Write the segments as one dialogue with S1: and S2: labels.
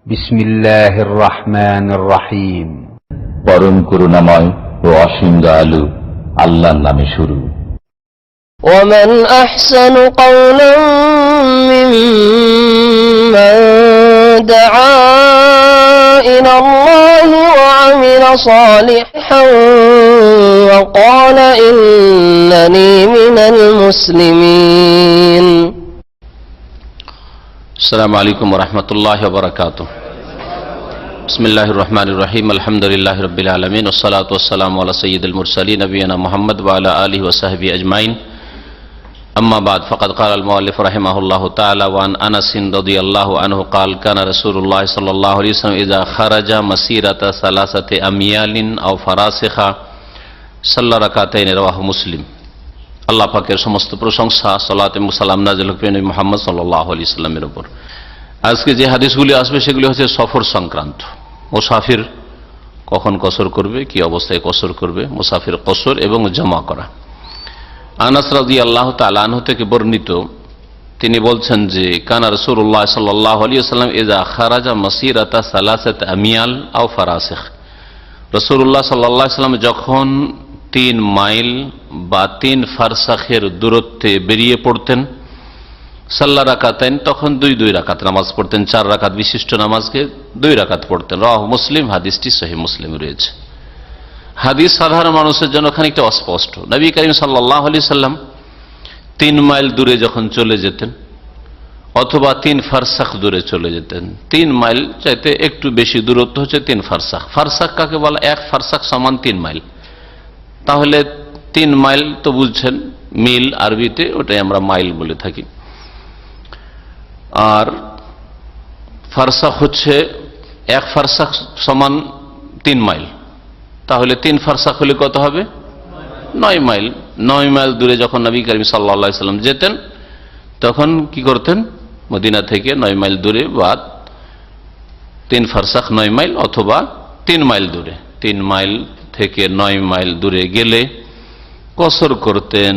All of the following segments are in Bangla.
S1: বিসমিল্লাহির রহমানির রহিম।
S2: পরম করুণাময় ও অসীম দয়ালু আল্লাহর নামে শুরু।
S3: ومن أحسن قولا ممن دعا إلى الله وعمل صالحا وقال إنني من المسلمين.
S4: السلام عليكم ورحمة الله وبركاته. بسم الله الرحمن الرحيم. الحمد لله رب العالمين والصلاة والسلام على سيد المرسلين نبينا محمد وعلى آله وصحبه أجمعين. أما بعد فقد قال المؤلف رحمه الله تعالى وعن أنس رضي الله عنه قال كان رسول الله صلى الله عليه وسلم إذا خرج مسيرة 3 أميال أو فراسخ صلى ركعتين. رواه مسلم. আল্লাহ পাকের সমস্ত প্রশংসা, সালাত এবং সালাম নাযিল হোক নবী মুহাম্মদ সাল্লাল্লাহু আলাইহি সাল্লামের উপর। আজকে যে হাদিসগুলি আসবে সেগুলি হচ্ছে সফর সংক্রান্ত। মুসাফির কখন কসর করবে, কি অবস্থায় কসর করবে, মুসাফির কসর এবং জমা করা। আনাস রাদিয়াল্লাহু তাআলা আনহু থেকে বর্ণিত, তিনি বলছেন যে কানা রাসূলুল্লাহ সাল্লাল্লাহু আলাইহি ওয়াসাল্লাম ইযা খারাজা মাসিরাতা 3 আমিয়াল আও ফারাসিখ। রাসূলুল্লাহ সাল্লাল্লাহু আলাইহি ওয়াসাল্লাম যখন 3 মাইল বা 3 ফারসাখের দূরত্বে বেরিয়ে পড়তেন, সাল্লা রাকাতাইন, তখন 2 রাকাত নামাজ পড়তেন। 4 রাকাত বিশিষ্ট নামাজকে 2 রাকাত পড়তেন। রাহ মুসলিম, হাদিসটি সহিহ মুসলিমে রয়েছে। হাদিস সাধারণ মানুষের জন্য খানিকটা অস্পষ্ট। নবী করিম সাল্লাল্লাহু আলাইহি সাল্লাম 3 মাইল দূরে যখন চলে যেতেন অথবা 3 ফারসাখ দূরে চলে যেতেন, 3 মাইল চাইতে একটু বেশি দূরত্ব হচ্ছে 3 ফারসাখ। ফারসাখ কাকে বলা? 1 ফারসাখ সমান 3 মাইল। তাহলে 3 মাইল তো বুঝছেন, মিল আরবিতে, ওটাই আমরা মাইল বলে থাকি। আর ফারসাখ হচ্ছে 1 ফারসাখ সমান 3 মাইল। তাহলে 3 ফারসাখ হলে কত হবে? 9 মাইল। 9 মাইল দূরে যখন নবী করিম সাল্লাল্লাহু আলাইহি সাল্লাম যেতেন, তখন কি করতেন? মদিনা থেকে 9 মাইল দূরে বা 3 ফারসাখ 9 মাইল অথবা 3 মাইল দূরে, 3 মাইল থেকে 9 মাইল দূরে গেলে কসর করতেন।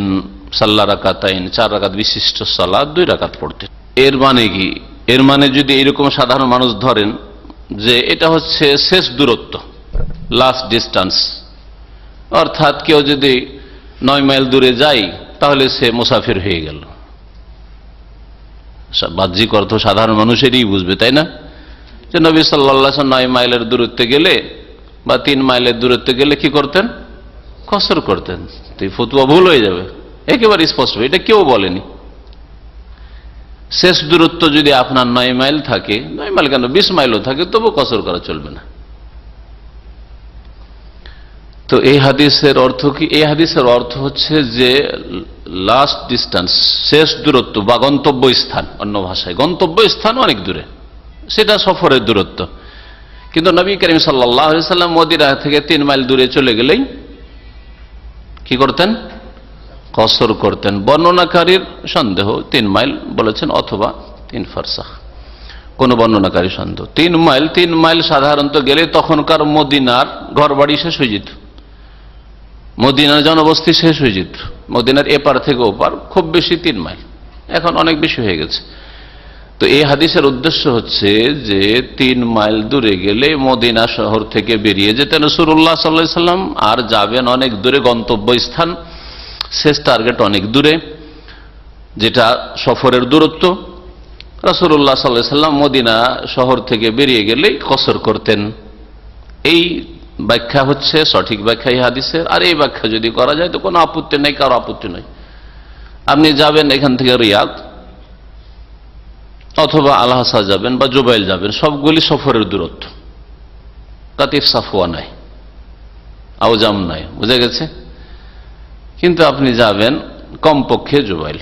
S4: সাল্লা রাকাতাইন, 4 রাকাত বিশিষ্ট সালাত 2 রাকাত পড়তেন। এর মানে কি? এর মানে যদি এরকম সাধারণ মানুষ ধরেন যে এটা হচ্ছে শেষ দূরত্ব, লাস্ট ডিস্টেন্স, অর্থাৎ কেউ যদি 9 মাইল দূরে যায় তাহলে সে মুসাফির হয়ে গেল। বাহ্যিক অর্থ সাধারণ মানুষেরই বুঝবে, তাই না? যে নবী সাল্লাল্লাহু আলাইহি ওয়াসাল্লাম 9 মাইলের দূরত্বে গেলে বা 3 মাইলের দূরত্বে গেলে কি করতেন? কসর করতেন। তো এই ফতোয়া ভুল হয়ে যাবে, একেবারে স্পষ্ট। এটা কেউ বলেনি। শেষ দূরত্ব যদি আপনার 9 মাইল থাকে, 9 মাইল কেন 20 মাইলও থাকে, তবু কসর করা চলবে না। তো এই হাদিসের অর্থ কি? এই হাদিসের অর্থ হচ্ছে যে লাস্ট ডিস্টেন্স, শেষ দূরত্ব বা গন্তব্য স্থান, অন্য ভাষায় গন্তব্য স্থান অনেক দূরে, সেটা সফরের দূরত্ব। কিন্তু নবী করিম সাল্লাল্লাহু আলাইহি সাল্লাম মদিনা থেকে 3 মাইল দূরে চলে গেলেই কি করতেন? কসর করতেন। বর্ণনাকারীর সন্দেহ 3 মাইল বলেছেন অথবা 3 ফারসাখ, কোন বর্ণনাকারী সন্দেহ। 3 মাইল সাধারণত গেলে তখনকার মদিনার ঘর বাড়ি শেষ হয়ে যেত, মদিনার জনবস্তি শেষ হয়ে যেত। মদিনার এপার থেকে ওপার খুব বেশি 3 মাইল, এখন অনেক বেশি হয়ে গেছে। তো এই হাদিসের উদ্দেশ্য হচ্ছে যে 3 মাইল দূরে গেলে মদিনা শহর থেকে বেরিয়ে যেতেন রাসূলুল্লাহ সাল্লাল্লাহু আলাইহি সাল্লাম, আর যাবেন অনেক দূরে, গন্তব্য স্থান, শেষ টার্গেট অনেক দূরে, যেটা সফরের দূরত্ব। রাসূলুল্লাহ সাল্লাল্লাহু আলাইহি সাল্লাম মদিনা শহর থেকে বেরিয়ে গেলেই কসর করতেন। এই ব্যাখ্যা হচ্ছে সঠিক ব্যাখ্যা এই হাদিসের। আর এই ব্যাখ্যা যদি করা যায় তো কোনো আপত্তি নেই, কারো আপত্তি নেই। আপনি যাবেন এখান থেকে রিয়াদ অথবা আল হাসা যাবেন বা জুবাইল যাবেন, সবগুলি সফরের দূরত্ব, তাতে সাফওয়া নাই, আউজাম নাই, বুঝা গেছে? কিন্তু আপনি যাবেন কমপক্ষে জুবাইল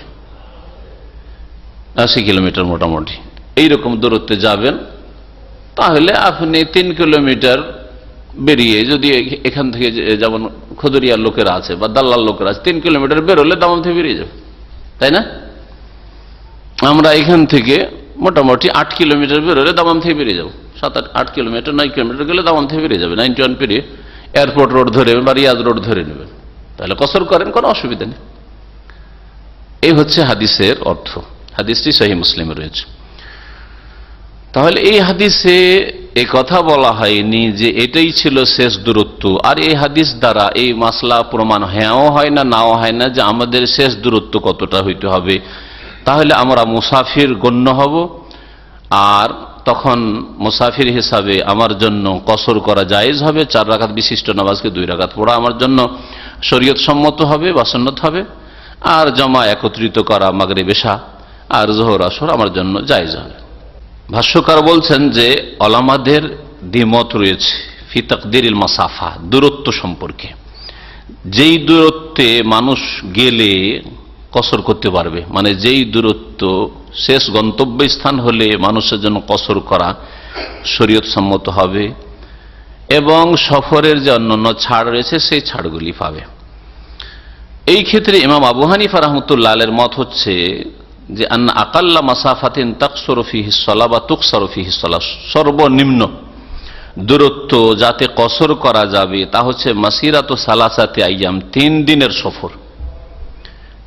S4: 80 কিলোমিটার মোটামুটি এইরকম দূরত্বে যাবেন, তাহলে আপনি 3 কিলোমিটার বেরিয়ে, যদি এখান থেকে যেমন খুদরিয়ার লোকেরা আছে বা দাল্লাল লোকেরা আছে, 3 কিলোমিটার বেরোলে দামাম থেকে বেরিয়ে যাবে, তাই না? আমরা এখান থেকে মোটামুটি 8 কিলোমিটার বেরোলে দামাম থেকে বেরিয়ে যাবো। 7-8 কিলোমিটার 9 কিলোমিটার গেলে দামাম থেকে বেরিয়ে যাবে। 91 পেরিয়ে এয়ারপোর্ট রোড ধরে বা রিয়াজ রোড ধরে নেবেন, তাহলে কসর করেন, কোনো অসুবিধা নেই। এই হচ্ছে হাদিসের অর্থ। হাদিসটি সহিহ মুসলিমে রয়েছে। তাহলে এই হাদিসে এই কথা বলা হয়নি যে এটাই ছিল শেষ দূরত্ব, আর এই হাদিস দ্বারা এই মাসলা প্রমাণ হ্যাঁও হয় না নাও হয় না যে আমাদের শেষ দূরত্ব কতটা হইতে হবে। তাহলে আমরা মুসাফির গণ্য হব, আর তখন মুসাফির হিসাবে আমার জন্য কসর করা জায়েজ হবে। 4 রাকাত বিশিষ্ট নামাজকে 2 রাকাত পড়া আমার জন্য শরীয়ত সম্মত হবে বা সুন্নত হবে, আর জমা একত্রিত করা মাগরিব এশা আর যোহর আসর আমার জন্য জায়েজ হবে। ভাষ্যকার বলছেন যে ওলামাদের দ্বিমত রয়েছে ফি তাকদিরিল মাসাফা, দূরত্ব সম্পর্কে। যেই দূরত্বে মানুষ গেলে কসর করতে পারবে, মানে যেই দূরত্ব শেষ গন্তব্যস্থান হলে মানুষের জন্য কসর করা শরীয়ত সম্মত হবে, এবং সফরের যে অন্যান্য ছাড় রয়েছে সেই ছাড়গুলি পাবে। এই ক্ষেত্রে ইমাম আবু হানিফা রাহমাতুল্লাহ আলাইহির মত হচ্ছে যে আন্না আকাল্লা মাসাফাতিন তাকসুরু ফিহি সলাহ বা তুকসারু ফিহি সলাহ, সর্বনিম্ন দূরত্ব যাতে কসর করা যাবে তা হচ্ছে মাসিরাতু সালাসাতি আইয়াম, 3 দিনের সফর।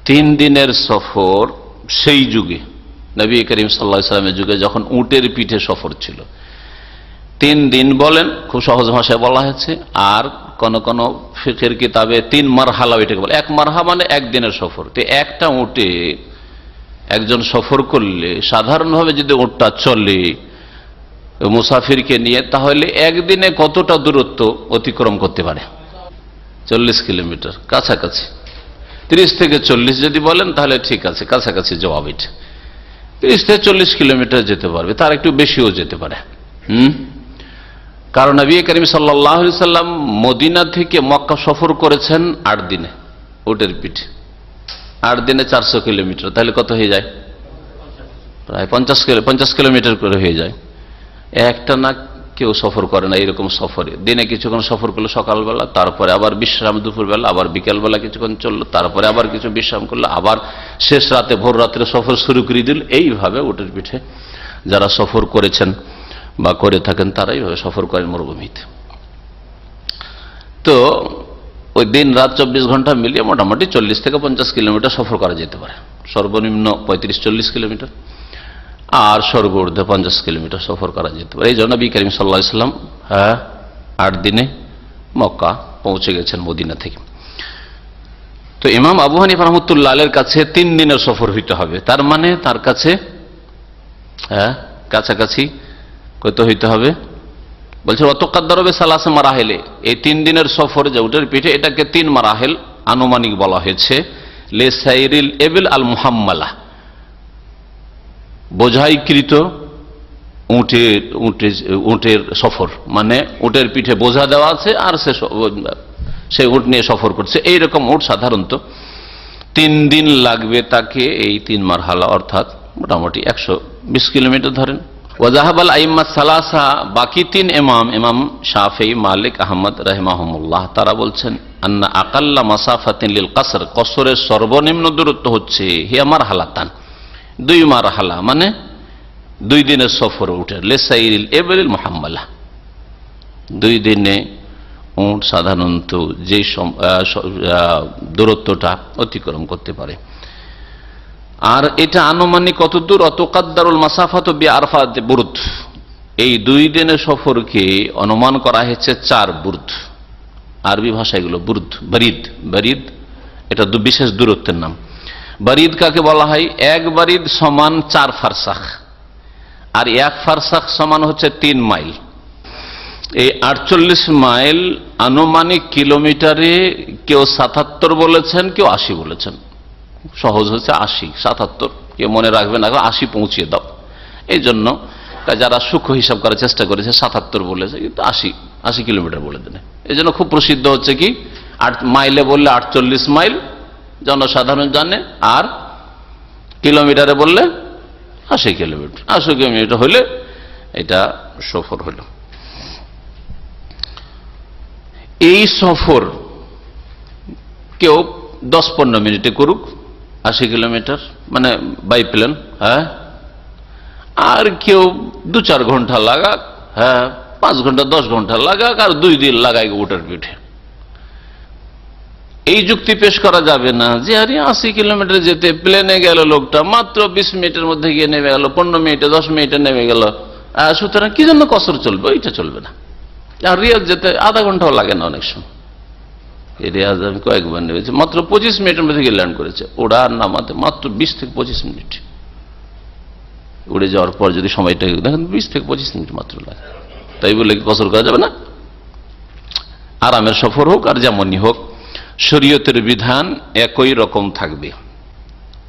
S4: 3 দিনের সফর সেই যুগে নবী করিম সাল্লাল্লাহু আলাইহি ওয়াসাল্লামের যুগে যখন উটের পিঠে সফর ছিল, 3 দিন বলেন, খুব সহজ ভাষায় বলা হয়েছে। আর কোন কোন ফিকহের কিতাবে 3 মারহালা এটাকে বলে। 1 মারহা মানে 1 দিনের সফর। তো একটা উটে একজন সফর করলে সাধারণভাবে যদি উটটা চলে মুসাফিরকে নিয়ে, তাহলে একদিনে কতটা দূরত্ব অতিক্রম করতে পারে? 40 কিলোমিটার, কাছাকাছি। 30 থেকে 40 যদি বলেন তাহলে ঠিক আছে, কাছাকাছি জবাব এটা। 30 থেকে 40 কিলোমিটার যেতে পারবে, তার একটু বেশিও যেতে পারে। কারণ নবী করিম সাল্লাল্লাহু আলাইহি সাল্লাম মদিনা থেকে মক্কা সফর করেছেন 8 দিনে উটের পিঠে। 8 দিনে 400 কিলোমিটার, তাহলে কত হয়ে যায়? প্রায় 50 কিলোমিটার করে হয়ে যায়। একটা না কেউ সফর করে না এরকম সফরে। দিনে কিছুক্ষণ সফর করলো সকালবেলা, তারপরে আবার বিশ্রাম দুপুরবেলা, আবার বিকেলবেলা কিছুক্ষণ চললো, তারপরে আবার কিছু বিশ্রাম করলো, আবার শেষ রাতে ভোর রাত্রে সফর শুরু করে দিল। এইভাবে উটের পিঠে যারা সফর করেছেন বা করে থাকেন তারা এইভাবে সফর করেন মরুভূমিতে। তো ওই দিন রাত 24 ঘন্টা মিলিয়ে মোটামুটি 40 থেকে 50 কিলোমিটার সফর করা যেতে পারে। সর্বনিম্ন 35-40 কিলোমিটার, আর সর্বোর্ধ্বে 50 কিলোমিটার সফর করা যেতে পারে। এই জন্য নবী করিম সাল্লাল্লাহু আলাইহি ওয়াসাল্লাম 8 দিনে মক্কা পৌঁছে গেছেন মদিনা থেকে। তো ইমাম আবু হানিফা রাহমাতুল্লাহ আলাইহির কাছে 3 দিনের সফর হইতে হবে। তার মানে তার কাছে কাছাকাছি কত হইতে হবে? বলছে অতকাদ্দারবে সালাসে মারাহেলে, এই 3 দিনের সফর যে উটের পিঠে, এটাকে 3 মারাহেল আনুমানিক বলা হয়েছে। লে সাইরিল এবিল আল মুহাম্মালা, বোঝাইকৃত উটের সফর, মানে উটের পিঠে বোঝা দেওয়া আছে আর সে উট নিয়ে সফর করছে। এইরকম উট সাধারণত 3 দিন লাগবে তাকে এই 3 মারহালা, অর্থাৎ মোটামুটি 120 কিলোমিটার ধরেন। ওয়াজাহাবাল আইম্মা সালাসা, বাকি 3 ইমাম শাফিঈ, মালিক, আহমদ রাহিমাহুমুল্লাহ, তারা বলছেন আন্না আকাল্লা মাসাফাতিন লিল কসর, কসরের সর্বনিম্ন দূরত্ব হচ্ছে হিয়া মারহালাতান, 2 মারহালা, মানে 2 দিনের সফর উটের। লেসাইরিল এবিল মুহাম্মালা, 2 দিনে উট সাধারণত যে দূরত্বটা অতিক্রম করতে পারে। আর এটা আনুমানিক কত দূর? অতকাদ্দারুল মাসাফাত বি আরফাত বুরুদ, এই 2 দিনের সফরকে অনুমান করা হয়েছে 4 বুরদ। আরবি ভাষায় এগুলো বুরদ, বারিদ এটা বিশেষ দূরত্বের নাম। বারিদ কাকে বলা হয়? 1 বারিদ সমান 4 ফারসাখ, আর 1 ফারসাখ সমান হচ্ছে 3 মাইল। এই 48 মাইল আনুমানিক কিলোমিটারে কেউ 77 বলেছেন, কেউ 80 বলেছেন। সহজ হচ্ছে 80, 77 কেউ মনে রাখবে না, 80 পৌঁছিয়ে দাও। এই জন্য যারা সূক্ষ্ম হিসাব করার চেষ্টা করেছে 77 বলেছে, কিন্তু 80 কিলোমিটার বলে দেন। এই জন্য খুব প্রসিদ্ধ হচ্ছে কি 8 মাইলে বললে 48 মাইল জনসাধারণ জানে, আর কিলোমিটারে বললে 80 কিলোমিটার। 80 কিলোমিটার হলে এটা সফর হলো। এই সফর কেউ 10-15 মিনিটে করুক, 80 কিলোমিটার মানে বাই প্লেন, আর কেউ 2-4 ঘন্টা লাগাক, 5 ঘন্টা 10 ঘন্টা লাগাক, আর 2 দিন লাগাই উটের পিঠে। এই যুক্তি পেশ করা যাবে না যে আরে 80 কিলোমিটার যেতে প্লেনে গেল লোকটা মাত্র 20 মিনিটের মধ্যে গিয়ে নেমে গেল, 15 মিনিটে 10 মিনিটে নেমে গেল, সুতরাং কি জন্য কসর চলবে, ওইটা চলবে না। আর রিয়াজ যেতে আধা ঘন্টাও লাগে না অনেক সময়। এই রিয়াজ আমি কয়েকবার নেমেছি, মাত্র 25 মিনিটের মধ্যে গিয়ে ল্যান্ড করেছে। ওড়ার নামাতে মাত্র 20 থেকে 25 মিনিট। উড়ে যাওয়ার পর যদি সময়টা দেখেন 20 থেকে 25 মিনিট মাত্র লাগে। তাই বলে কি কসর করা যাবে না? আরামের সফর হোক আর যেমনই হোক, শরীয়তের বিধান একই রকম থাকবে।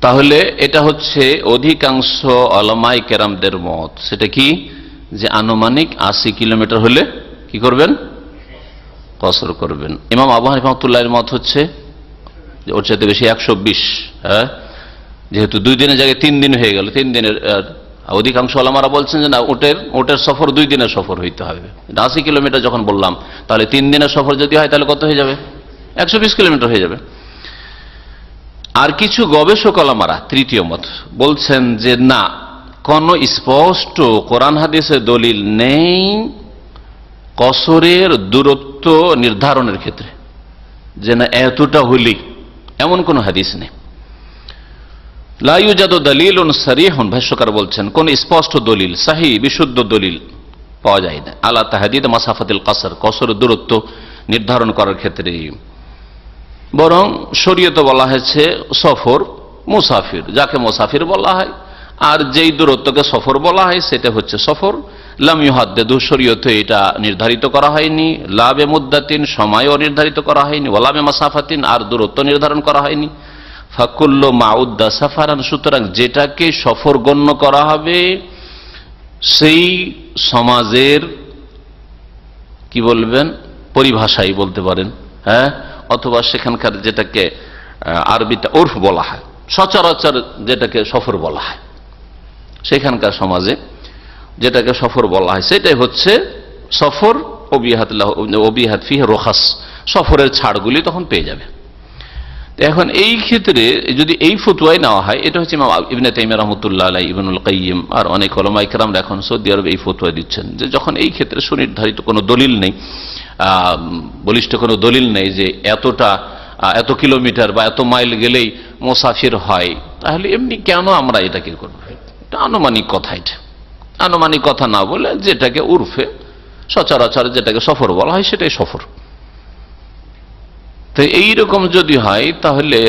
S4: তাহলে এটা হচ্ছে অধিকাংশ উলামায়ে কেরামদের মত। সেটা কি, যে আনুমানিক 80 কিলোমিটার হলে কি করবেন, কসর করবেন। ইমাম আবু হানিফা রাহমাতুল্লাহির মত হচ্ছে যে ওর চাইতে বেশি 120। হ্যাঁ, যেহেতু 2 দিনের জায়গায় 3 দিন হয়ে গেল, 3 দিনের। অধিকাংশ ওলামারা বলছেন যে না, ওটের সফর 2 দিনের সফর হইতে হবে। 80 কিলোমিটার যখন বললাম, তাহলে 3 দিনের সফর যদি হয় তাহলে কত হয়ে যাবে, 120 কিলোমিটার হয়ে যাবে। আর কিছু গবেষক ওলামারা তৃতীয় মত বলছেন যে না, কোন স্পষ্ট কোরআন হাদিসের দলিল নেই কসরের দূরত্ব নির্ধারণের ক্ষেত্রে, যে না এতটা হলেই, এমন কোন হাদিস নেই। লা ইউজাদু দালিলুন সারিহুন, ভাষ্যকার বলছেন কোন স্পষ্ট দলিল, সহিহ বিশুদ্ধ দলিল পাওয়া যায় না আলা তাহদিদ মাসাফাতিল কসর, কসরের দূরত্ব নির্ধারণ করার ক্ষেত্রে। বরং শরীয়তে বলা হয়েছে সফর, মুসাফির যাকে মুসাফির বলা হয়, আর যেই দূরত্বকে সফর বলা হয় সেটা হচ্ছে সফর। লাম ইউহাদ্দিদু, শরীয়তে এটা নির্ধারিত করা হয়নি। লা বিমুদ্দাতিন, সময়ও নির্ধারিত করা হয়নি। ওয়ালা বিমাসাফাতিন, আর দূরত্ব নির্ধারণ করা হয়নি। ফাকুল্লু মাউদ্দা সাফারান, সুতরাং যেটাকে সফর গণ্য করা হবে সেই সমাজের কি বলবেন, পরিভাষাই বলতে পারেন, হ্যাঁ, অথবা সেখানকার যেটাকে আরবিতে উর্ফ বলা হয়, সচরাচর যেটাকে সফর বলা হয়, সেখানকার সমাজে যেটাকে সফর বলা হয় সেটাই হচ্ছে সফর। ওবিহাত ফিহি রুখাস, সফরের ছাড়গুলি তখন পেয়ে যাবে। এখন এই ক্ষেত্রে যদি এই ফতোয়াই নেওয়া হয়, এটা হচ্ছে ইমাম ইবনে তাইমিয়া রাহমাতুল্লাহ আলাইহি, ইবনুল কাইয়্যিম আর অনেক উলামায়ে কেরামরা এখন সৌদি আরবে এই ফতোয়া দিচ্ছেন যে যখন এই ক্ষেত্রে সুনির্ধারিত কোনো দলিল নেই, বলিষ্ঠ কোনো দলিল নেই যে এত কিলোমিটার বা এত মাইল গেলেই মুসাফির হয়, তাহলে এমনি কেন আমরা এটাকে করব? এটা আনুমানিক কথা, এটা আনুমানিক কথা না বলে যেটাকে উর্ফে সচরাচর যেটাকে সফর বলা হয় সেটাই সফর। তো এইরকম যদি হয় তাহলে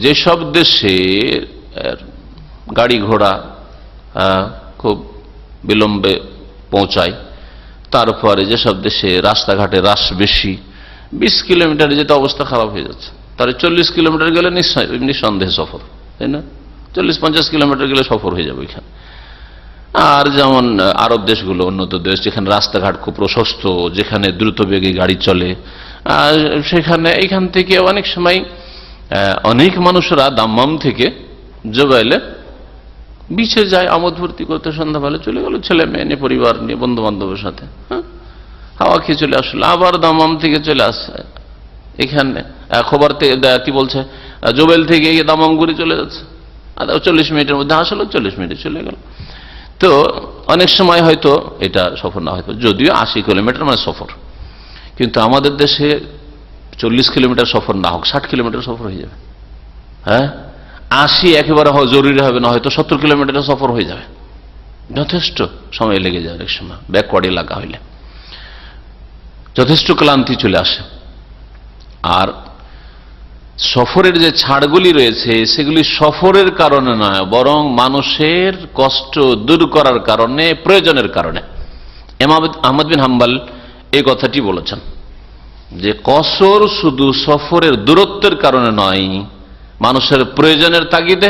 S4: যেসব দেশে গাড়ি ঘোড়া খুব বিলম্বে পৌঁছায়, তারপরে যেসব দেশে রাস্তাঘাটে রাশ বেশি, 20 কিলোমিটারে যেতে অবস্থা খারাপ হয়ে যাচ্ছে, তাহলে 40 কিলোমিটার গেলে নিঃসন্দেহে সফর, তাই না? 40-50 কিলোমিটার গেলে সফর হয়ে যাবে এখানে। আর যেমন আরব দেশগুলো, উন্নত দেশ, যেখানে রাস্তাঘাট খুব প্রশস্ত, যেখানে দ্রুত বেগে গাড়ি চলে, সেখানে এইখান থেকে অনেক সময় অনেক মানুষরা দাম্মাম থেকে জুবাইলে বিচে যায় আমোদ ফুর্তি করতে, সন্ধ্যাবেলা চলে গেল ছেলে মেয়ে নিয়ে, পরিবার নিয়ে, বন্ধু বান্ধবের সাথে, হাওয়া খেয়ে চলে আসলো। আবার দাম্মাম থেকে চলে আসছে এখানে, খবর কি বলছে, জুবাইল থেকে দাম্মাম ঘুরে চলে যাচ্ছে, 40 মিনিটের মধ্যে আসলো, 40 মিনিটে চলে গেল। তো অনেক সময় হয়তো এটা সফর না হয়তো, যদিও 80 কিলোমিটার মানে সফর, কিন্তু আমাদের দেশে 40 কিলোমিটার সফর না হোক 60 কিলোমিটার সফর হয়ে যাবে। হ্যাঁ, 80 একেবারে জরুরি হবে না, হয়তো 70 কিলোমিটার সফর হয়ে যাবে, যথেষ্ট সময় লেগে যায়। অনেক সময় ব্যাকওয়ার্ড এলাকা হইলে যথেষ্ট ক্লান্তি চলে আসে। আর সফরের যে ছাড়গুলি রয়েছে সেগুলি সফরের কারণে নয়, বরং মানুষের কষ্ট দূর করার কারণে, প্রয়োজনের কারণে। ইমাম আহমদ বিন হাম্বল এই কথাটি বলেছেন যে কসর শুধু সফরের দূরত্বের কারণে নয়, মানুষের প্রয়োজনের তাগিদে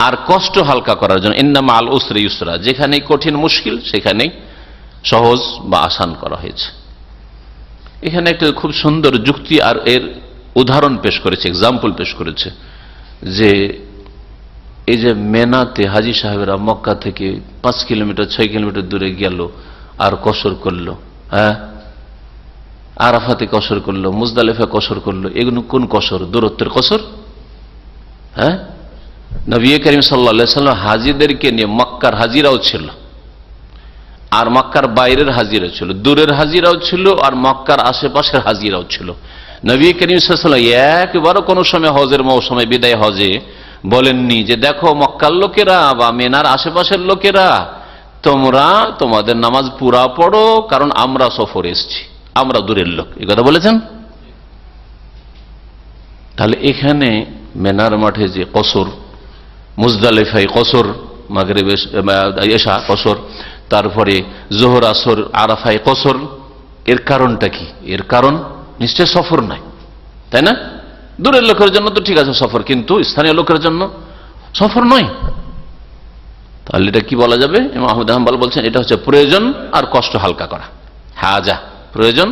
S4: আর কষ্ট হালকা করার জন্য। ইন্নামা আল উসরি ইউসরা, যেখানেই কঠিন মুশকিল সেখানেই সহজ বা আসান করা হয়েছে। এখানে একটা খুব সুন্দর যুক্তি আর এর উদাহরণ পেশ করেছে, এক্সাম্পল পেশ করেছে, যে এই যে মেনাতে হাজী সাহেবেরা মক্কা থেকে 5 কিলোমিটার 6 কিলোমিটার দূরে গেল আর কসর করলো, হ্যাঁ, আরাফাতে কসর করলো, মুজদালিফা কসর করলো, এগুলো কোন কসর? দূরত্বের কসর। হ্যাঁ, নবী করিম সাল্লাল্লাহু আলাইহি সাল্লাম হাজীদেরকে নিয়ে, মক্কার হাজিরাও ছিল আর মক্কার বাইরের হাজিরা ছিল, দূরের হাজিরাও ছিল আর মক্কার আশেপাশের হাজিরাও ছিল। নবী করিম সাল্লাল্লাহু আলাইহি ওয়াসাল্লাম একবারও কোনো সময় হজের মৌসুমে, বিদায় হজে বলেননি যে দেখো মক্কার লোকেরা বা মেনার আশেপাশের লোকেরা তোমরা তোমাদের নামাজ পুরা পড়ো, কারণ আমরা সফরে এসেছি, আমরা দূরের লোক। এই কথা বলেছেন। তাহলে এখানে মেনার মাঠে যে কসর, মুজদালিফায় কসর, মাগরিব এশা কসর, তারপরে জোহর আসর আরাফায় কসর, এর কারণটা কি? এর কারণ নিশ্চয় সফর নাই, তাই না? দূরের লোকের জন্য তো ঠিক আছে সফর, কিন্তু স্থানীয় লোকের জন্য সফর নয়। তাহলে এটা কি বলা যাবে? ইমাম আহমদ হাম্বল বলছেন এটা হচ্ছে প্রয়োজন আর কষ্ট হালকা করা। হাজা প্রয়োজন,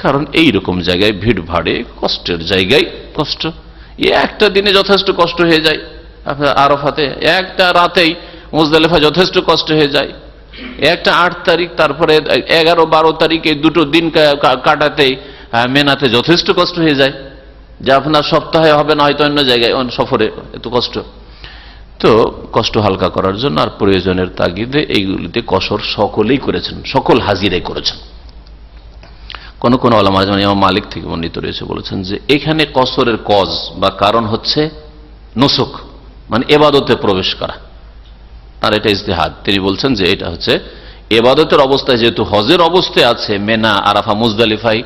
S4: কারণ এইরকম জায়গায় ভিড় ভাড়ে, কষ্টের জায়গায় কষ্ট, একটা দিনে যথেষ্ট কষ্ট হয়ে যায়। আরাফাতে একটা রাতেই, মুজদালিফা যথেষ্ট কষ্ট হয়ে যায়। একটা 8 তারিখ, তারপরে 11-12 তারিখ, এই দুটো দিন কাটাতেই মেনাতে যথেষ্ট কষ্ট হয়ে যায়, যা আপনার সপ্তাহে হবে না, হয়তো অন্য জায়গায় সফরে এত কষ্ট। তো কষ্ট হালকা করার জন্য আর প্রয়োজনের তাগিদে এইগুলিতে কসর সকলেই করেছেন, সকল হাজিরাই করেছেন। কোন কোন ওলামা, যেমন ইমাম মালিক থেকে বর্ণিত রয়েছে, বলেছেন যে এখানে কসরের কজ বা কারণ হচ্ছে নুসুক, মানে এবাদতে প্রবেশ করা। আর এটা ইজতিহাদ, তিনি বলছেন যে এটা হচ্ছে এবাদতের অবস্থায়, যেহেতু হজের অবস্থায় আছে মেনা, আরাফা, মুজদালিফাই,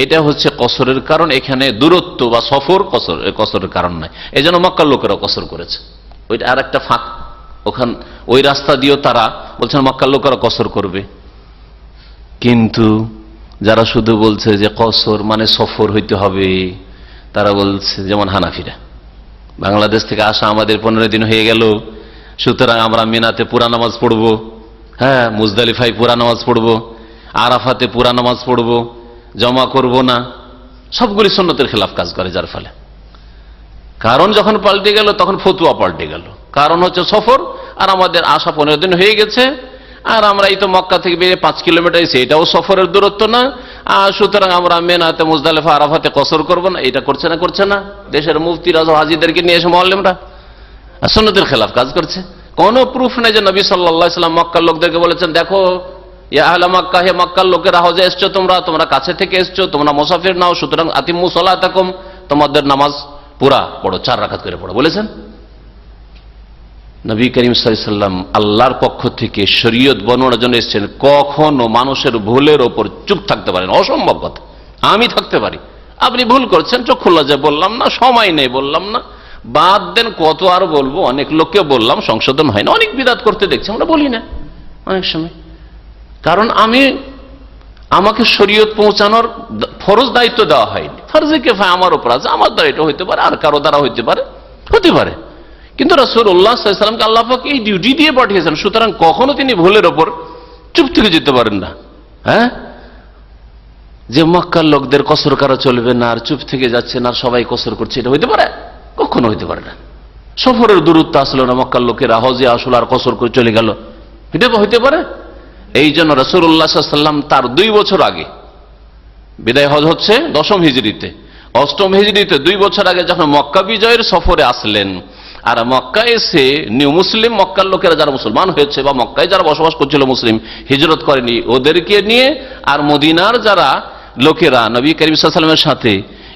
S4: এটা হচ্ছে কসরের কারণ। এখানে দূরত্ব বা সফর কসরের কারণ নয়। এই জন্য মক্কার লোকেরা কসর করেছে। ওইটা আর একটা ফাঁক, ওখান ওই রাস্তা দিয়েও তারা বলছেন মক্কার লোকেরা কসর করবে। কিন্তু যারা শুধু বলছে যে কসর মানে সফর হইতে হবে, তারা বলছে, যেমন হানাফিরা, বাংলাদেশ থেকে আসা আমাদের 15 দিন হয়ে গেল, সুতরাং আমরা মিনাতে পুরা নামাজ পড়বো, হ্যাঁ, মুজদালিফায় পুরা নামাজ পড়বো, আরাফাতে পুরা নামাজ পড়বো, জমা করব না, সবগুলি সুন্নতের খেলাফ কাজ করে। যার ফলে কারণ যখন পাল্টে গেল, তখন ফতুয়া পাল্টে গেল। কারণ হচ্ছে সফর, আর আমাদের আসা 15 দিন হয়ে গেছে, আর আমরা এই তো মক্কা থেকে বেরিয়ে 5 কিলোমিটার এসে, এটাও সফরের দূরত্ব না, আর সুতরাং আমরা মেনাতে, মুজদালিফা, আরাফাতে কসর করব না। এটা করছে না? করছে না? দেশের মুফতি রাজা হাজিদেরকে নিয়ে এসে মুআল্লিমরা সুন্নতের খেলাফ কাজ করছে। কোন প্রুফ নেই যে নবী সাল্লাল্লাহু আলাইহি ওয়াসাল্লাম মক্কার লোকদেরকে বলেছেন, দেখো ইয়া আহলা মক্কা, হে মক্কার লোকেরা, হজে এসছো তোমরা কাছে থেকে এসছো, তোমরা মুসাফির নাও, সুতরাং আতিম্মু সালাতাকুম, তোমাদের নামাজ পুরা পড়ো, 4 রাকাত করে পড়ো, বলেছেন? নবী করিম সাল্লাল্লাহু আলাইহি ওয়াসাল্লাম আল্লাহর পক্ষ থেকে শরীয়ত বর্ণনার জন্য এসেছেন। কখনো মানুষের ভুলের ওপর চুপ থাকতে পারেন, অসম্ভব কথা। আমি থাকতে পারি, আপনি ভুল করছেন, চক্ষু লজ্জায় বললাম না, সময় নেই বললাম না, বাদ দেন, কত আর বলবো। অনেক লোককে বললাম, সংশোধন হয় না, অনেক বিদাত করতে দেখছি, আমরা বলি না অনেক সময়, কারণ আমাকে শরীয়ত পৌঁছানোর ফরজ দায়িত্ব দেওয়া হয়নি। ফরজে কিফায়া আমার উপর আছে, আমার দ্বারা এটা হইতে পারে, আর কারো দ্বারা হইতে পারে, কিন্তু রাসূলুল্লাহ সাল্লাল্লাহু আলাইহি ওয়াসাল্লামকে আল্লাহ পাক এই ডিউটি দিয়ে পাঠিয়েছেন, সুতরাং কখনো তিনি ভুলের ওপর চুপ থেকে যেতে পারেন না। হ্যাঁ, যে মক্কার লোকদের কসর করা চলবে না, আর চুপ থেকে যাচ্ছে না, আর সবাই কসর করছে, এটা হইতে পারে? কখনো হইতে পারে না। সফরের দূরত্ব আসলো না, মক্কার লোকেরা হজে আসলো আর কসর করে চলে গেল, এটা হইতে পারে? এই জন্য রাসূলুল্লাহ সাল্লাল্লাহু আলাইহি ওয়াসাল্লাম তার 2 বছর আগে, বিদায় হজ হচ্ছে 10ম হিজরিতে, 8ম হিজরিতে 2 বছর আগে যখন মক্কা বিজয়ের সফরে আসলেন, আর মক্কা এসে নিউ মুসলিম, মক্কার লোকেরা যারা মুসলমান হয়েছে বা মক্কায় যারা বসবাস করছিল মুসলিম, হিজরত করেনি, ওদেরকে নিয়ে, আর মদিনার যারা লোকেরা নবী করিম সাল্লাল্লাহু আলাইহি ওয়াসাল্লামের সাথে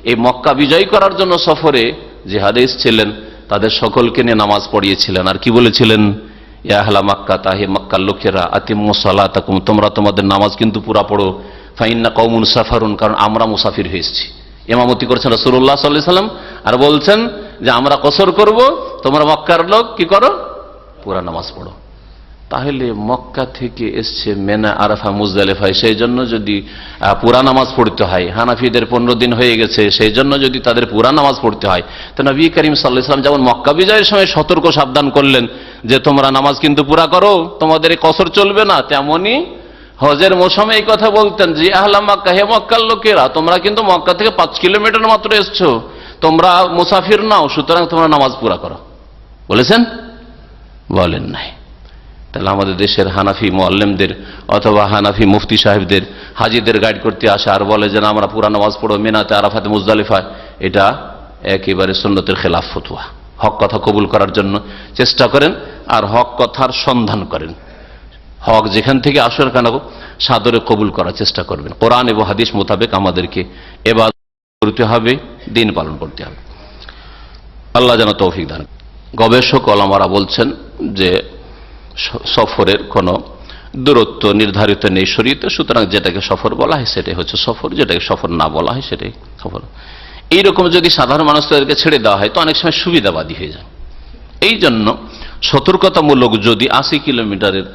S4: এই মক্কা বিজয় করার জন্য সফরে জিহাদে এসেছিলেন, তাদের সকলকে নিয়ে নামাজ পড়িয়েছিলেন। আর কি বলেছিলেন? ইয়া আহলা মক্কা, তাহে মক্কার লোকেরা, আতিম্মু সালাতাকুম, তোমরা তোমাদের নামাজ কিন্তু পুরা পড়ো, ফাইন্না কওমুন সাফারুন, কারণ আমরা মুসাফির হয়ে এসেছি। ইমামতি করছেন রাসূলুল্লাহ সাল্লাল্লাহু আলাইহি ওয়াসাল্লাম, আর বলছেন যে আমরা কসর করব, তোমরা মক্কার লোক কি করো? পুরা নামাজ পড়ো। তাহলে মক্কা থেকে এসছে মেনা, আরাফা, মুজদালিফায়, সেই জন্য যদি পুরা নামাজ পড়তে হয়, হানাফিদের 15 দিন হয়ে গেছে, সেই জন্য যদি তাদের পুরা নামাজ পড়তে হয়, তো নবী করিম সাল্লাল্লাহু আলাইহি ওয়াসাল্লাম যেমন মক্কা বিজয়ের সময় সতর্ক সাবধান করলেন যে তোমরা নামাজ কিন্তু পুরা করো, তোমাদের এই কসর চলবে না, তেমনি হজের মৌসুমে এই কথা বলতেন যে আহলা মক্কা, হে মক্কার লোকেরা, তোমরা কিন্তু মক্কা থেকে 5 কিলোমিটার মাত্র এসছো, তোমরা মুসাফির নাও, সুতরাং তোমরা নামাজ পুরা করো, বলেছেন? বলেন নাই। তাহলে আমাদের দেশের হানাফি মুআল্লিমদের অথবা হানাফি মুফতি সাহেবদের হাজিদের গাইড করতে আসে আর বলে যে আমরা পুরা নামাজ পড়ো মিনাতে, আরাফাতে, মুজদালিফায়, এটা একেবারে সুন্নতের খেলাফ ফতোয়া। হক কথা কবুল করার জন্য চেষ্টা করেন, আর হক কথার সন্ধান করেন, হক যেখান থেকে আসুক কেন সাদরে কবুল করার চেষ্টা করবেন। কোরআন এবং হাদিস মোতাবেক আমাদেরকে ইবাদত করতে হবে, দিন পালন করতে হবে। আল্লাহ যেন তৌফিক দান। গবেষক ওলামারা বলছেন যে সফরের কোনো দূরত্ব নির্ধারিত নেই শরীয়তে, সুতরাং যেটাকে সফর বলা হয় সেটাই হচ্ছে সফর, যেটাকে সফর না বলা হয় সেটাই সফর। এইরকম যদি সাধারণ মানুষদেরকে ছেড়ে দেওয়া হয় তো অনেক সময় সুবিধাবাদী হয়ে যায়। এই জন্য সতর্কতামূলক যদি 80 কিলোমিটারের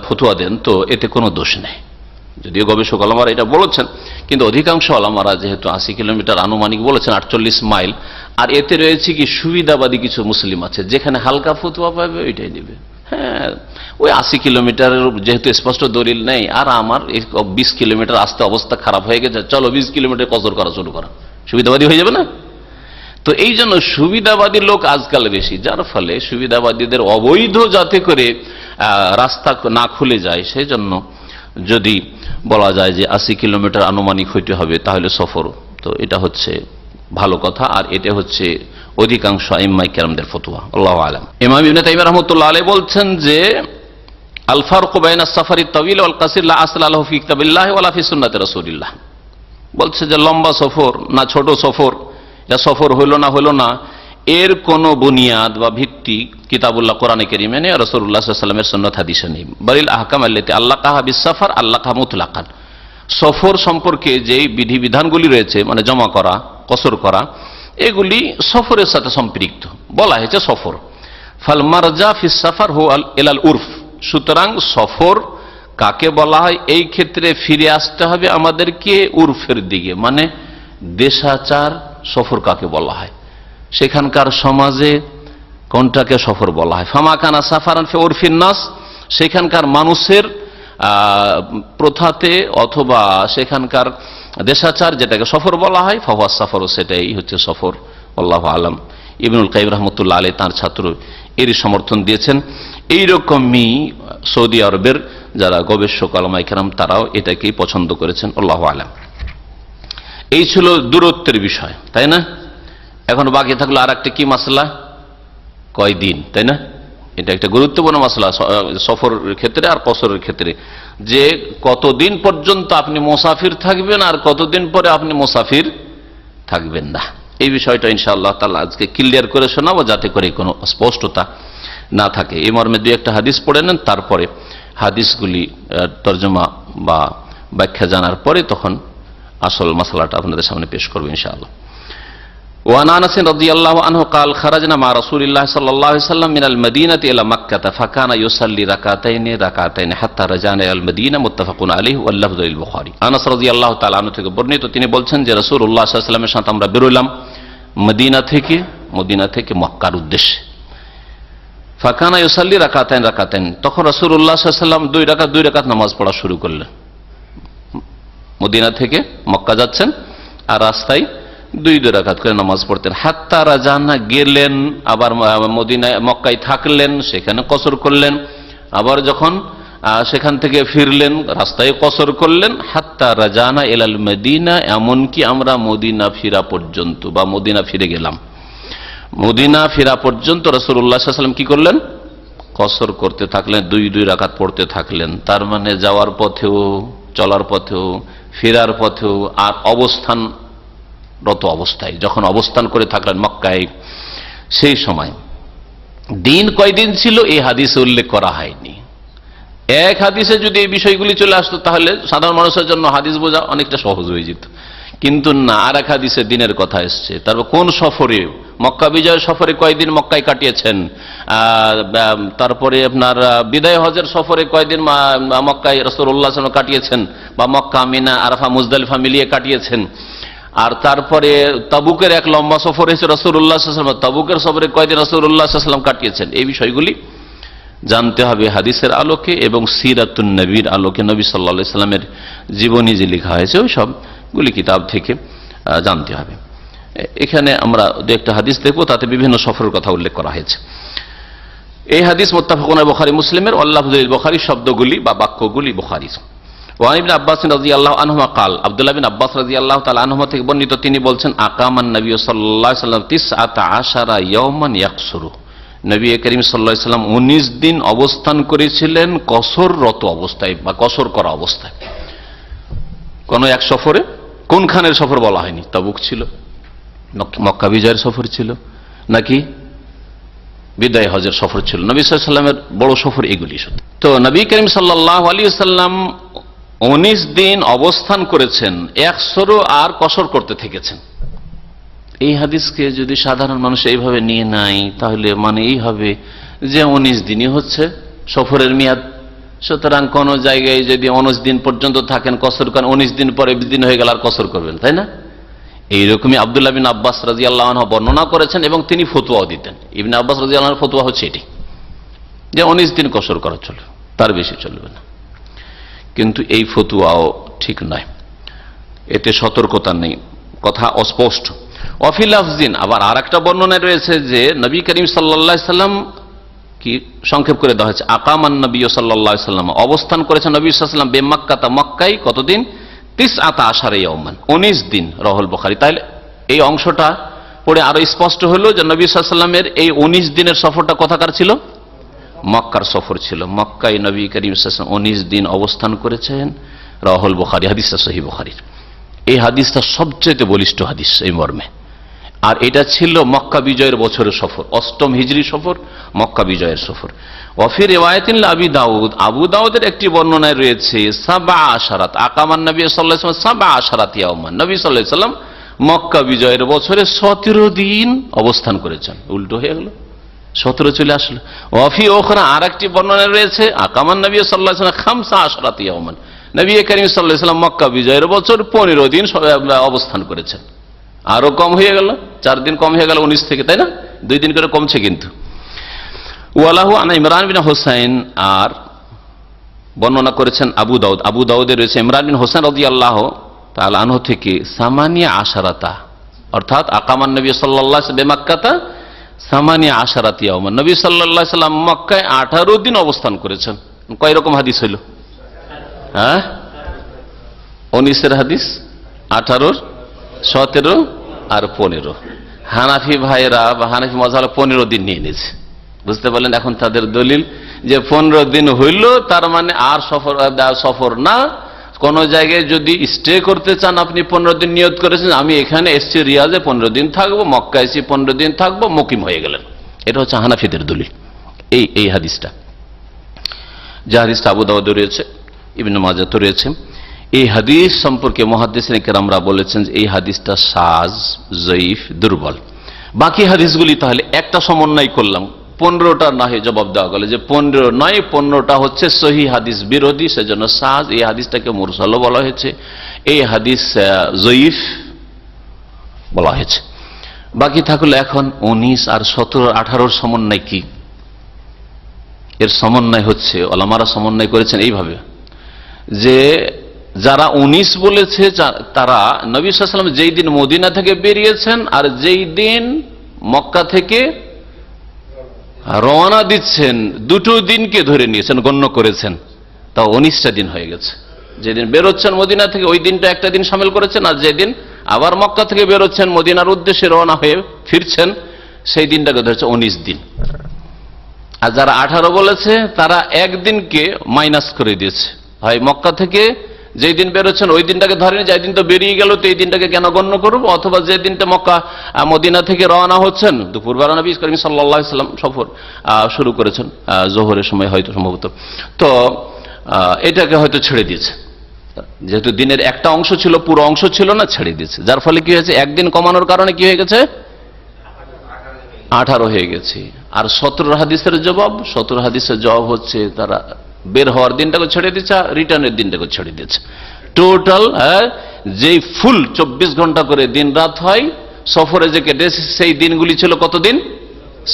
S4: ফতোয়া দেন তো এতে কোনো দোষ নেই, যদিও গবেষক আলমারা এটা বলেছেন, কিন্তু অধিকাংশ আলমারা যেহেতু 80 কিলোমিটার আনুমানিক বলেছেন, 48 মাইল, আর এতে রয়েছে কি সুবিধাবাদী কিছু মুসলিম আছে যেখানে হালকা ফতোয়া পাবে ওইটাই নেবে। হ্যাঁ, ওই 80 কিলোমিটারের যেহেতু স্পষ্ট দলিল নেই, আর আমার 20 কিলোমিটার আসতে অবস্থা খারাপ হয়ে গেছে, চলো 20 কিলোমিটার কসর করা শুরু করা, সুবিধাবাদী হয়ে যাবে না? তো এই জন্য সুবিধাবাদী লোক আজকাল বেশি, যার ফলে সুবিধাবাদীদের অবৈধ যাতে করে রাস্তা না খুলে যায়, সেই জন্য যদি বলা যায় যে 80 কিলোমিটার আনুমানিক হইতে হবে তাহলে সফর, তো এটা হচ্ছে ভালো কথা, আর এটা হচ্ছে অধিকাংশ আইম্মাই কেরামদের ফতোয়া। আল্লাহু আলাম। ইমাম ইবনে তাইমিয়া রাহমাতুল্লাহ আলাইহি বলছেন যে আল ফারকু বাইনা সাফারি তাওয়িল ওয়াল কাসির লা আসলা লাহু ফি কিতাবিল্লাহ ওয়ালা ফি সুন্নাতি রাসূলিল্লাহ। বলছে যে লম্বা সফর না ছোট সফর, এটা সফর হইল না এর কোন বুনিয়াদ বা ভিত্তি কিতাবুল্লাহ কোরআনে কারীমে নেই, রাসূলুল্লাহ সাল্লাল্লাহু আলাইহি ওয়াসাল্লামের সুন্নাত হাদিসে নেই। বালিল আহকাম আল্লাতী আল্লাকাহা বিস সাফার আল্লাকাহা মুতলাকান। সফর সম্পর্কে যে বিধিবিধানগুলি রয়েছে, মানে জমা করা, কসর করা, এগুলি সফরের সাথে সম্পৃক্ত, বলা হয়েছে সফর। ফাল মারজা ফিস সাফার হু ইলাল উরফ। সুতরাং সফর কাকে বলা হয়, এই ক্ষেত্রে ফিরে আসতে হবে আমাদেরকে উরফের দিকে, মানে দেশাচার। সফর কাকে বলা হয়, সেখানকার সমাজে কোনটাকে সফর বলা হয়। ফামাকানা সাফারান ফি উরফিন নাস, সেখানকার মানুষের প্রথাতে অথবা সেখানকার দেশাচার যেটাকে সফর বলা হয়, ফাহুয়া সাফর, সেটাই হচ্ছে সফর। আল্লাহু আলাম। ইবনুল কাইয়িম রাহমাতুল্লাহ আলাইহি তার ছাত্র এরই সমর্থন দিয়েছেন। এইরকমই সৌদি আরবের যারা গবেষক আলেমায়ে কেরাম তারাও এটাকেই পছন্দ করেছেন। আল্লাহু আলাম। এই ছিল দূরত্বের বিষয়, তাই না? এখন বাকি থাকলো আর একটা কি মাসলা, কয়দিন, তাই না? এটা একটা গুরুত্বপূর্ণ মাসলা সফরের ক্ষেত্রে আর কসরের ক্ষেত্রে, যে কতদিন পর্যন্ত আপনি মুসাফির থাকবেন আর কতদিন পরে আপনি মুসাফির থাকবেন না। এই বিষয়টা ইনশাআল্লাহ তাআলা আজকে ক্লিয়ার করে শোনাবো, যাতে করে কোনো স্পষ্টতা না থাকে। এই মর্মে দুই একটা হাদিস পড়ে নেন, তারপরে হাদিসগুলি তর্জমা বা ব্যাখ্যা জানার পরে তখন আসল মাসলাটা আপনাদের সামনে পেশ করবো ইনশাআল্লাহ। وعن انس رضي الله عنه قال خرجنا مع رسول الله صلى الله عليه وسلم من المدينه الى مكه فكان يصلي ركعتين حتى رجعنا الى المدينه متفق عليه واللفظ للبخاري। আনাস রাদিয়াল্লাহু তাআলা আনহু থেকে বর্ণিত, তিনি বলছেন যে রাসূলুল্লাহ সাল্লাল্লাহু আলাইহি ওয়াসাল্লামের সাথে আমরা বের হলাম মদিনা থেকে মক্কার উদ্দেশ্যে। ফাকানা ইউসাল্লি রাকাতাইন, তখন রাসূলুল্লাহ সাল্লাল্লাহু আলাইহি ওয়াসাল্লাম দুই রাকাত নামাজ পড়া শুরু করলেন। মদিনা থেকে মক্কা যাচ্ছেন আর রাস্তায় দুই রাকাত করে নামাজ পড়তেন। হাত্তা রাজানা, গেলেন, আবার মক্কায় থাকলেন, সেখানে কসর করলেন, আবার যখন সেখান থেকে ফিরলেন রাস্তায় কসর করলেন। হাত্তা রাজানা ইলাল মদিনা, এমনকি আমরা মদিনা ফিরা পর্যন্ত বা মদিনা ফিরে গেলাম। মদিনা ফিরা পর্যন্ত রাসূলুল্লাহ সাল্লাল্লাহু আলাইহি ওয়াসাল্লাম কি করলেন, কসর করতে থাকলেন, দুই রাকাত পড়তে থাকলেন। তার মানে যাওয়ার পথেও, চলার পথেও, ফেরার পথেও, আর অবস্থানরত অবস্থায়, যখন অবস্থান করে থাকলেন মক্কায়, সেই সময় দিন কয়দিন ছিল এই হাদিসে উল্লেখ করা হয়নি। এক হাদিসে যদি এই বিষয়গুলি চলে আসতো তাহলে সাধারণ মানুষের জন্য হাদিস বোঝা অনেকটা সহজ হয়ে যেত, কিন্তু না, আর এক হাদিসে দিনের কথা এসছে। তারপর কোন সফরে, মক্কা বিজয় সফরে কয়দিন মক্কায় কাটিয়েছেন, তারপরে আপনার বিদায় হজের সফরে কয়দিন মক্কায় রাসূলুল্লাহ সাল্লাল্লাহু আলাইহি ওয়াসাল্লাম কাটিয়েছেন, বা মক্কা, মিনা, আরাফা, মুজদালিফা মিলিয়ে কাটিয়েছেন। আর তারপরে তাবুকের এক লম্বা সফর হয়েছে রাসূলুল্লাহ সাল্লাল্লাহু আলাইহি ওয়াসাল্লাম, তাবুকের সফরে কয়দিন রাসূলুল্লাহ সাল্লাল্লাহু আলাইহি ওয়াসাল্লাম কাটিয়েছেন। এই বিষয়গুলি জানতে হবে হাদিসের আলোকে এবং সিরাতুন নবীর আলোকে, নবী সাল্লাল্লাহু আলাইহি ওয়াসাল্লামের জীবনী যে লেখা হয়েছে ওই সবগুলি কিতাব থেকে জানতে হবে। এখানে আমরা দু একটা হাদিস দেখবো, তাতে বিভিন্ন সফরের কথা উল্লেখ করা হয়েছে। এই হাদিস মুত্তাফাকুন আলাইহি বুখারী মুসলিমের, ওয়াল্লাফযু লিল বুখারী, শব্দগুলি বা বাক্যগুলি বুখারীর। ওয়ান ইবনে আব্বাস রাদিয়াল্লাহু আনহুমা ক্বাল, আব্দুল্লাহ বিন আব্বাস রাদিয়াল্লাহু তাআলা আনহুমা থেকে বর্ণিত, তিনি বলছেন আকামান নবী সাল্লাল্লাহু আলাইহি ওয়াসাল্লাম 19 ইয়াওমান ইয়াকসুরু, নবী করিম সাল্লাল্লাহু আলাইহি ওয়াসাল্লাম 19 দিন অবস্থান করেছিলেন কসররত অবস্থায় বা কসর করা অবস্থায়। কোন এক সফরে, কোনখানের সফর বলা হয়নি, তাবুক ছিল, মক্কা বিজয়ের সফর ছিল, নাকি বিদায় হজের সফর ছিল। নবী সাল্লাল্লাহু আলাইহি ওয়াসাল্লামের বড় সফর এগুলি শুধু। তো নবী করিম সাল্লাল্লাহু আলাইহি ওয়াসাল্লাম 19 দিন অবস্থান করেছেন, 100 আর কসর করতে থেকেছেন। এই হাদিসকে যদি সাধারণ মানুষ এইভাবে নিয়ে নাই, তাহলে মানে এই হবে যে 19 দিনই হচ্ছে সফরের মেয়াদ। সুতরাং কোন জায়গায় যদি 19 দিন পর্যন্ত থাকেন কসর করেন, 19 দিন পরে 20 দিন হয়ে গেল আর কসর করবেন, তাই না? এইরকমই আব্দুল্লাহ বিন আব্বাস রাদিয়াল্লাহু আনহু বর্ণনা করেছেন এবং তিনি ফতোয়াও দিতেন। ইবনে আব্বাস রাদিয়াল্লাহু আনহুর ফতোয়া হচ্ছে এটি যে 19 দিন কসর করা চলবে, তার বেশি চলবে না। কিন্তু এই ফতোয়াও ঠিক নয়, এতে সতর্কতা নেই, কথা অস্পষ্ট। ওয়াফি লাফজিন, আবার আর একটা বর্ণনায় রয়েছে যে নবী করিম সাল্লাল্লাহু আলাইহি সাল্লাম, কি সংক্ষেপ করে দেওয়া হয়েছে, আকামান নবী সাল্লাল্লাহু আলাইহি সাল্লাম, অবস্থান করেছেন নবী সাল্লাল্লাহু আলাইহি সাল্লাম বেমাক্কাতা, মক্কায় কতদিন? 19 ইয়াওমান, 19 দিন। রাহুল বুখারী। তাহলে এই অংশটা পড়ে আরো স্পষ্ট হলো যে নবী সাল্লাল্লাহু আলাইহি সাল্লামের এই 19 দিনের সফরটা কোথাকার ছিল? মক্কার সফর ছিল। মক্কায় নবী করিম সাল্লাল্লাহু আলাইহি সাল্লাম 19 দিন অবস্থান করেছেন। রাহুল বুখারী, হাদিসটা সহিহ বুখারীর। এই হাদিসটা সবচেয়ে বলিষ্ঠ হাদিস এই মর্মে। আর এটা ছিল মক্কা বিজয়ের বছরের সফর, 8ম হিজরি সফর, মক্কা বিজয়ের সফর। ওয়াফি রিওয়ায়াতিন আবি দাউদ, আবু দাউদের একটি বর্ণনায় রয়েছে 17 আকামান নবী সাল্লাল্লাহু আলাইহি ওয়াসাল্লাম 17 ইয়াওমান, নবী সাল্লাল্লাহু আলাইহি ওয়াসাল্লাম মক্কা বিজয়ের বছরে 17 দিন অবস্থান করেছেন। উল্টো হয়ে গেল, 17 চলে আসলো। ওয়াফি ওখরা, আর একটি বর্ণনায় রয়েছে আকামান নবী সাল্লাল্লাহু আলাইহি ওয়াসাল্লাম 15 ইয়াওমান, নবী করিম সাল্লাল্লাহু আলাইহি ওয়াসাল্লাম মক্কা বিজয়ের বছর 15 দিন অবস্থান করেছেন। আরো কম হয়ে গেল, 4 দিন কম হয়ে গেল 19 থেকে, তাই না? 2 দিন করে কমছে কিন্তু। ওয়ালাহু আন ইমরান বিন হুসাইন, আর বর্ণনা করেছেন আবু দাউদ, আবু দাউদে রয়েছে ইমরান বিন হুসাইন রাদিয়াল্লাহু তাআলা আনহু থেকে 18, অর্থাৎ আকামান নবী সাল্লাল্লাহু আলাইহি ওয়াসাল্লাম বেমাক্কাতা 18 ইয়াওমান, নবী সাল্লাল্লাহু আলাইহি ওয়াসাল্লাম মক্কায় 18 দিন অবস্থান করেছেন। কয় রকম হাদিস হইল? হ্যাঁ, 19 হাদিস, 18, 17 আর 15। হানাফি ভাইরা বা হানাফি মাযহাব 15 দিন নিয়ে নিয়েছে। বুঝতে পারলেন? এখন তাদের দলিল যে 15 দিন হইল তার মানে আর সফর না। কোন জায়গায় যদি স্টে করতে চান, আপনি 15 দিন নিয়ত করেছেন, আমি এখানে এসছি রিয়াজে 15 দিন থাকবো, মক্কা এসছি 15 দিন থাকবো, মুকিম হয়ে গেলেন। এটা হচ্ছে হানাফিদের দলিল। এই হাদিসটা, যে হাদিসটা আবু দাউদে রয়েছে, ইবনে মাজাহ রয়েছে, এই হাদিস সম্পর্কে মুহাদ্দিসিন কেরামরা বলেছেন যে এই হাদিসটা সাজ, জয়ীফ, দুর্বল। বাকি হাদিসগুলি তাহলে একটা সমন্বয় করলাম, 15টা নয় জবাব দেওয়া গেল যে 15 নয়, 15টা হচ্ছে সহিহ হাদিস বিরোধী, সেজন্য সাজ। এই হাদিসটাকে মুরসালও বলা হয়েছে, এই হাদিস জয়ীফ বলা হয়েছে। বাকি থাকলো এখন 19 আর 17, 18 সমন্বয় কি? এর সমন্বয় হচ্ছে, ওলামারা সমন্বয় করেছেন এইভাবে যে যারা 19 বলেছে তারা নবী সাল্লাল্লাহু আলাইহি ওয়াসাল্লাম যেই দিন মদিনা থেকে বেরিয়েছেন আর যেই দিন মক্কা থেকে রওনা দিচ্ছেন, দুটো দিনকে ধরে নিয়েছেন, গণ্য করেছেন, তা 19টা দিন হয়ে গেছে। যেদিন বেরোচ্ছেন মদিনা থেকে ওই দিনটা একটা দিন শামিল করেছেন, আর যেদিন আবার মক্কা থেকে বেরোচ্ছেন মদিনার উদ্দেশ্যে রওনা হয়ে ফিরছেন সেই দিনটাকে ধরেছে 19 দিন। আর যারা 18 বলেছে তারা একদিনকে মাইনাস করে দিয়েছে, হয় মক্কা থেকে যেই দিন বেরোচ্ছেন ওই দিনটাকে ধরেনি, যে দিন তো বেরিয়ে গেল তো এই দিনটাকে কেন গণ্য করব, অথবা যে দিনটা মক্কা মদিনা থেকে রওনা হচ্ছেন দুপুরবেলা নবী করিম সাল্লাল্লাহু আলাইহি ওয়াসাল্লাম সফর শুরু করেছেন জোহরের সময় হয়তো সম্ভবত, তো এটাকে হয়তো ছেড়ে দিয়েছে। যেহেতু দিনের একটা অংশ ছিল, পুরো অংশ ছিল না, ছেড়ে দিয়েছে। যার ফলে কি হয়েছে, একদিন কমানোর কারণে কি হয়ে গেছে, 18 হয়ে গেছে। আর 17 হাদিসের জবাব হচ্ছে তারা বের হওয়ার দিনটাকে ছেড়ে দিচ্ছে, রিটার্নের দিনটাকে ছেড়ে দিচ্ছে। টোটাল যেই ফুল 24 ঘন্টা করে দিন রাত হয় সফরে যে কেটে, সেই দিনগুলি ছিল কতদিন,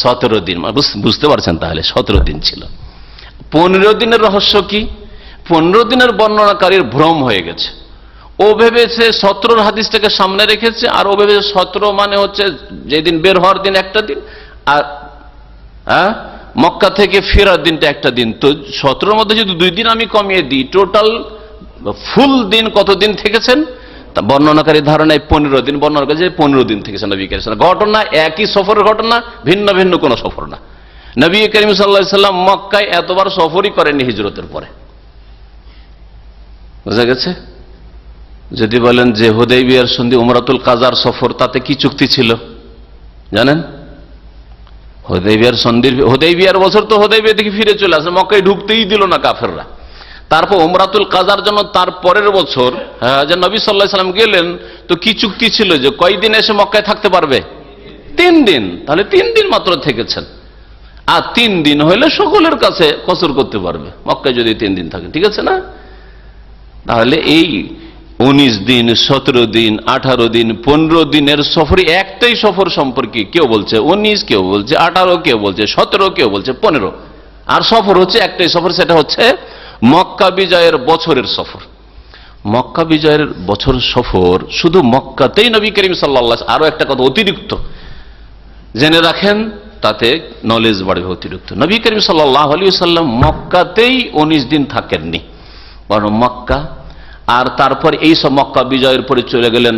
S4: 17 দিন। বুঝতে পারছেন? তাহলে 17 দিন ছিল। 15 দিনের রহস্য কি? 15 দিনের বর্ণনাকারীর ভ্রম হয়ে গেছে। ও ভেবেছে 17 হাদিসটাকে সামনে রেখেছে, আর ও ভেবেছে 17 মানে হচ্ছে যেদিন বের হওয়ার দিন একটা দিন, আর মক্কা থেকে ফেরার দিনটা একটা দিন। তো 17 মধ্যে যদি 2 দিন আমি কমিয়ে দিই, টোটাল ফুল দিন কতদিন থেকেছেন? তা বর্ণনাকারী ধারণায় 15 দিন, বর্ণনা করে যে 15 দিন থেকেছেন নবী করিম। ঘটনা একই সফরের ঘটনা, ভিন্ন ভিন্ন কোন সফর না। নবী করিম সাল্লাল্লাহু আলাইহি ওয়াসাল্লাম মক্কায় এতবার সফরই করেননি হিজরতের পরে। বোঝা গেছে? যদি বলেন যে হুদাইবিয়ার সন্ধি, উমরাতুল কাজার সফর, তাতে কি চুক্তি ছিল জানেন? হুদাইবিয়ার সন্ধির হুদাইবিয়ার বছর তো হুদাইবিয়া থেকে ফিরে চলে আসে, মক্কায় ঢুকতেই দিল না কাফেররা। তারপর উমরাতুল কাজার জন্য তার পরের বছর যে নবী সাল্লাল্লাহু আলাইহি সাল্লাম গেলেন, তো কি চুক্তি ছিল যে কয়দিন এসে মক্কায় থাকতে পারবে? 3 দিন। তাহলে 3 দিন মাত্র থেকেছেন, আর 3 দিন হইলে সকলের কাছে কসর করতে পারবে মক্কায় যদি 3 দিন থাকে, ঠিক আছে না? তাহলে এই 19 দিন, 17 দিন, 18 দিন, 15 দিনের সফরে একটাই সফর সম্পর্কে কেউ বলছে 19, কেউ বলছে 18, কেউ বলছে 17, কেউ বলছে 15। আর সফর হচ্ছে একটাই সফর, সেটা হচ্ছে মক্কা বিজয়ের বছরের সফর। মক্কা বিজয়ের বছর সফর শুধু মক্কাতেই নবী করিম সাল্লাল্লাহু আলাইহি ওয়াসাল্লাম, আরো একটা কথা অতিরিক্ত জেনে রাখেন, তাতে নলেজ বাড়বে। অতিরিক্ত নবী করিম সাল্লাল্লাহু আলাইহি ওয়াসাল্লাম মক্কাতেই 19 দিন থাকেননি, বরং মক্কা আর তারপর এই সব মক্কা বিজয়ের পরে চলে গেলেন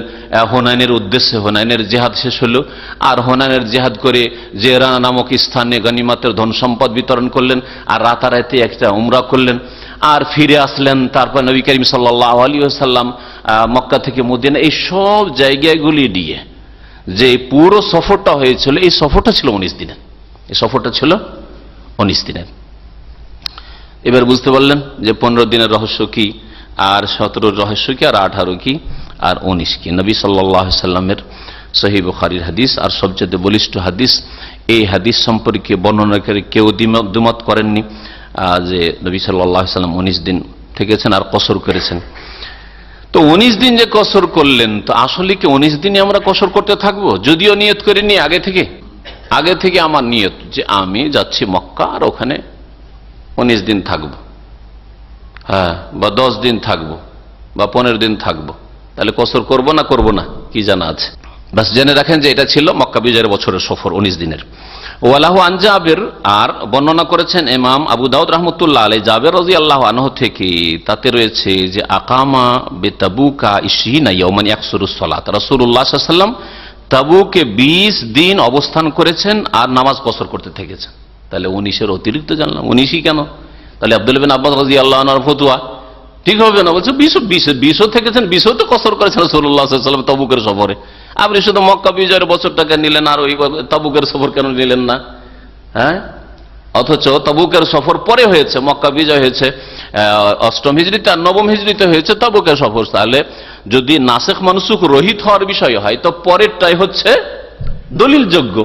S4: হুনাইনের উদ্দেশ্যে। হুনাইনের জেহাদ শেষ হলো, আর হুনাইনের জেহাদ করে জেরানা নামক স্থানে গনিমতের ধন সম্পদ বিতরণ করলেন, আর রাতারাতি একটা উমরা করলেন, আর ফিরে আসলেন। তারপর নবী করিম সাল্লাল্লাহু আলাইহি ওয়াসাল্লাম মক্কা থেকে মদিনা, এই সব জায়গাগুলি দিয়ে যে পুরো সফরটা হয়েছিল, এই সফরটা ছিল 19 দিনের। এই সফরটা ছিল 19 দিনের। এবার বুঝতে পারলেন যে 15 দিনের রহস্য কি, আর 17 রহস্য কি, আর 18 কি, আর 19 কি। নবী সাল্লাল্লাহু আলাইহি সাল্লামের সহিহ বুখারীর হাদিস আর সবচেয়ে বলিষ্ঠ হাদিস। এই হাদিস সম্পর্কে বর্ণনাকারী কেউ দ্বিমত করেননি যে নবী সাল্লাল্লাহু আলাইহি সাল্লাম 19 দিন থেকেছেন আর কসর করেছেন। তো 19 দিন যে কসর করলেন, তো আসলে কি 19 দিনে আমরা কসর করতে থাকবো? যদিও নিয়ত করিনি আগে থেকে আমার নিয়ত যে আমি যাচ্ছি মক্কা আর ওখানে 19 দিন থাকবো, হ্যাঁ, বা 10 দিন থাকবো, বা 15 দিন থাকবো, তাহলে কসর করবো না কি জানা আছে? বাস জেনে রাখেন যে এটা ছিল মক্কা বিজয়ের বছরের সফর 19 দিনের। ওয়ালাহু আন জাবের, আর বর্ণনা করেছেন ইমাম আবু দাউদ রাহমাতুল্লাহ আলাইহি জাবের রাদিয়াল্লাহু আনহু থেকে, তাতে রয়েছে যে আকামা বিতাবুকা 20 ইয়াওমান ইয়াকসুরুস সালাত। রাসূলুল্লাহ সাল্লাল্লাহু আলাইহি ওয়াসাল্লাম তাবুকে 20 দিন অবস্থান করেছেন আর নামাজ কসর করতে থেকেছেন। তাহলে 19-এর অতিরিক্ত জানলাম, 19ই কেন? তাহলে আব্দুল্লাহ বিন আব্বাস রাদিয়াল্লাহু আনহুর ফতোয়া ঠিক হবে না, বলছে 20 থেকেছেন, 20 তো কসর করেছেন রাসূলুল্লাহ সাল্লাল্লাহু আলাইহি ওয়াসাল্লাম তাবুকের সফরে। আপনি শুধু মক্কা বিজয়ের বছরটাকে নিলেন, আর ওই তাবুকের সফর কেন নিলেন না? হ্যাঁ, অথচ তাবুকের সফর পরে হয়েছে, মক্কা বিজয় হয়েছে 8ম হিজরিতে, আর 9ম হিজরিতে হয়েছে তাবুকের সফর। তাহলে যদি নাসেখ মানসুখ রহিত হওয়ার বিষয় হয়, তো পরেরটাই হচ্ছে দলিল যোগ্য,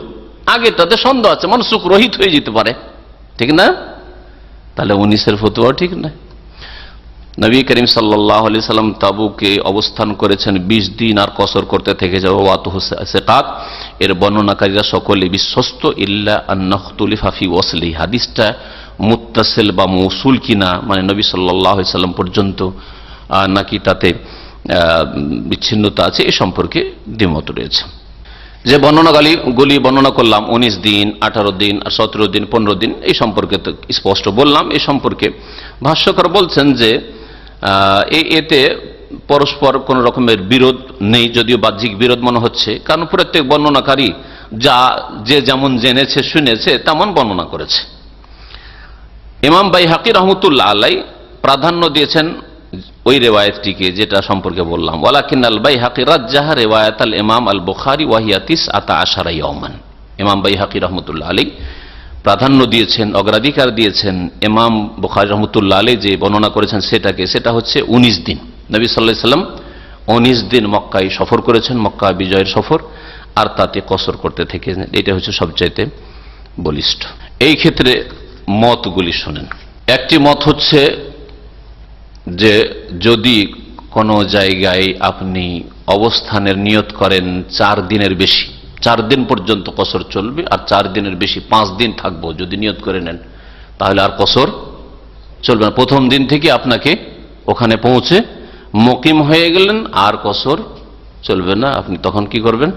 S4: আগেরটাতে সন্দেহ আছে, মানসুখ রহিত হয়ে যেতে পারে, ঠিক না? তাহলে 19-এর ফতোয়া ঠিক না। নবী করিম সাল্লাল্লাহু আলাইহি সাল্লাম তাবুকে অবস্থান করেছেন 20 দিন আর কসর করতে থেকে যাওয়া ওয়াতুহু সিকাত, এর বর্ণনাকারীরা সকলে বিশ্বস্ত, ইল্লা আন-নাখতুলিফা ফি ওয়াসলি। হাদিসটা মুত্তাসিল বা মৌসুল কিনা, মানে নবী সাল্লাল্লাহু আলাইহি সাল্লাম পর্যন্ত নাকি তাতে বিচ্ছিন্নতা আছে, এ সম্পর্কে দ্বিমত রয়েছে। যে বর্ণনাগুলি বর্ণনা করলাম 19 দিন, 18 দিন, 17 দিন, 15 দিন, এই সম্পর্কে তো স্পষ্ট বললাম। এই সম্পর্কে ভাষ্যকার বলছেন যে এতে পরস্পর কোন রকমের বিরোধ নেই, যদিও বাহ্যিক বিরোধ মনে হচ্ছে, কারণ প্রত্যেক বর্ণনাকারী যে যেমন জেনেছে শুনেছে তেমন বর্ণনা করেছে। ইমাম বাইহাকি রহমতুল্লাহ আলাইহি প্রাধান্য দিয়েছেন ওই রেওয়ায়াতটিকে যেটা সম্পর্কে বললাম, ওয়ালাকিনাল বাইহাকি রাজ্জাহা রিওয়ায়াতাল ইমাম আল বুখারী ওয়া হিয়া 19 ইয়াওমান। ইমাম বাইহাকি রহমতুল্লাহ আলাইহি প্রাধান্য দিয়েছেন, অগ্রাধিকার দিয়েছেন ইমাম বুখারী রহমতুল্লাহ আলাইহি যে বর্ণনা করেছেন সেটা হচ্ছে 19 দিন। নবী সাল্লাল্লাহু আলাইহি সাল্লাম 19 দিন মক্কায় সফর করেছেন, মক্কা বিজয়ের সফর, আর তাতে কসর করতে থেকেছেন। এটা হচ্ছে সবচাইতে বলিষ্ঠ। এই ক্ষেত্রে মতগুলি শোনেন। একটি মত হচ্ছে যে যদি কোনো জায়গায় আপনি অবস্থানের নিয়ত করেন 4 দিনের বেশি, 4 দিন পর্যন্ত কসর চলবে, আর 4 দিনের বেশি 5 দিন থাকবো যদি নিয়ত করে নেন, তাহলে আর কসর চলবে না। প্রথম দিন থেকে আপনাকে ওখানে পৌঁছে মুকিম হয়ে গেলেন, আর কসর চলবে না। আপনি তখন কি করবেন?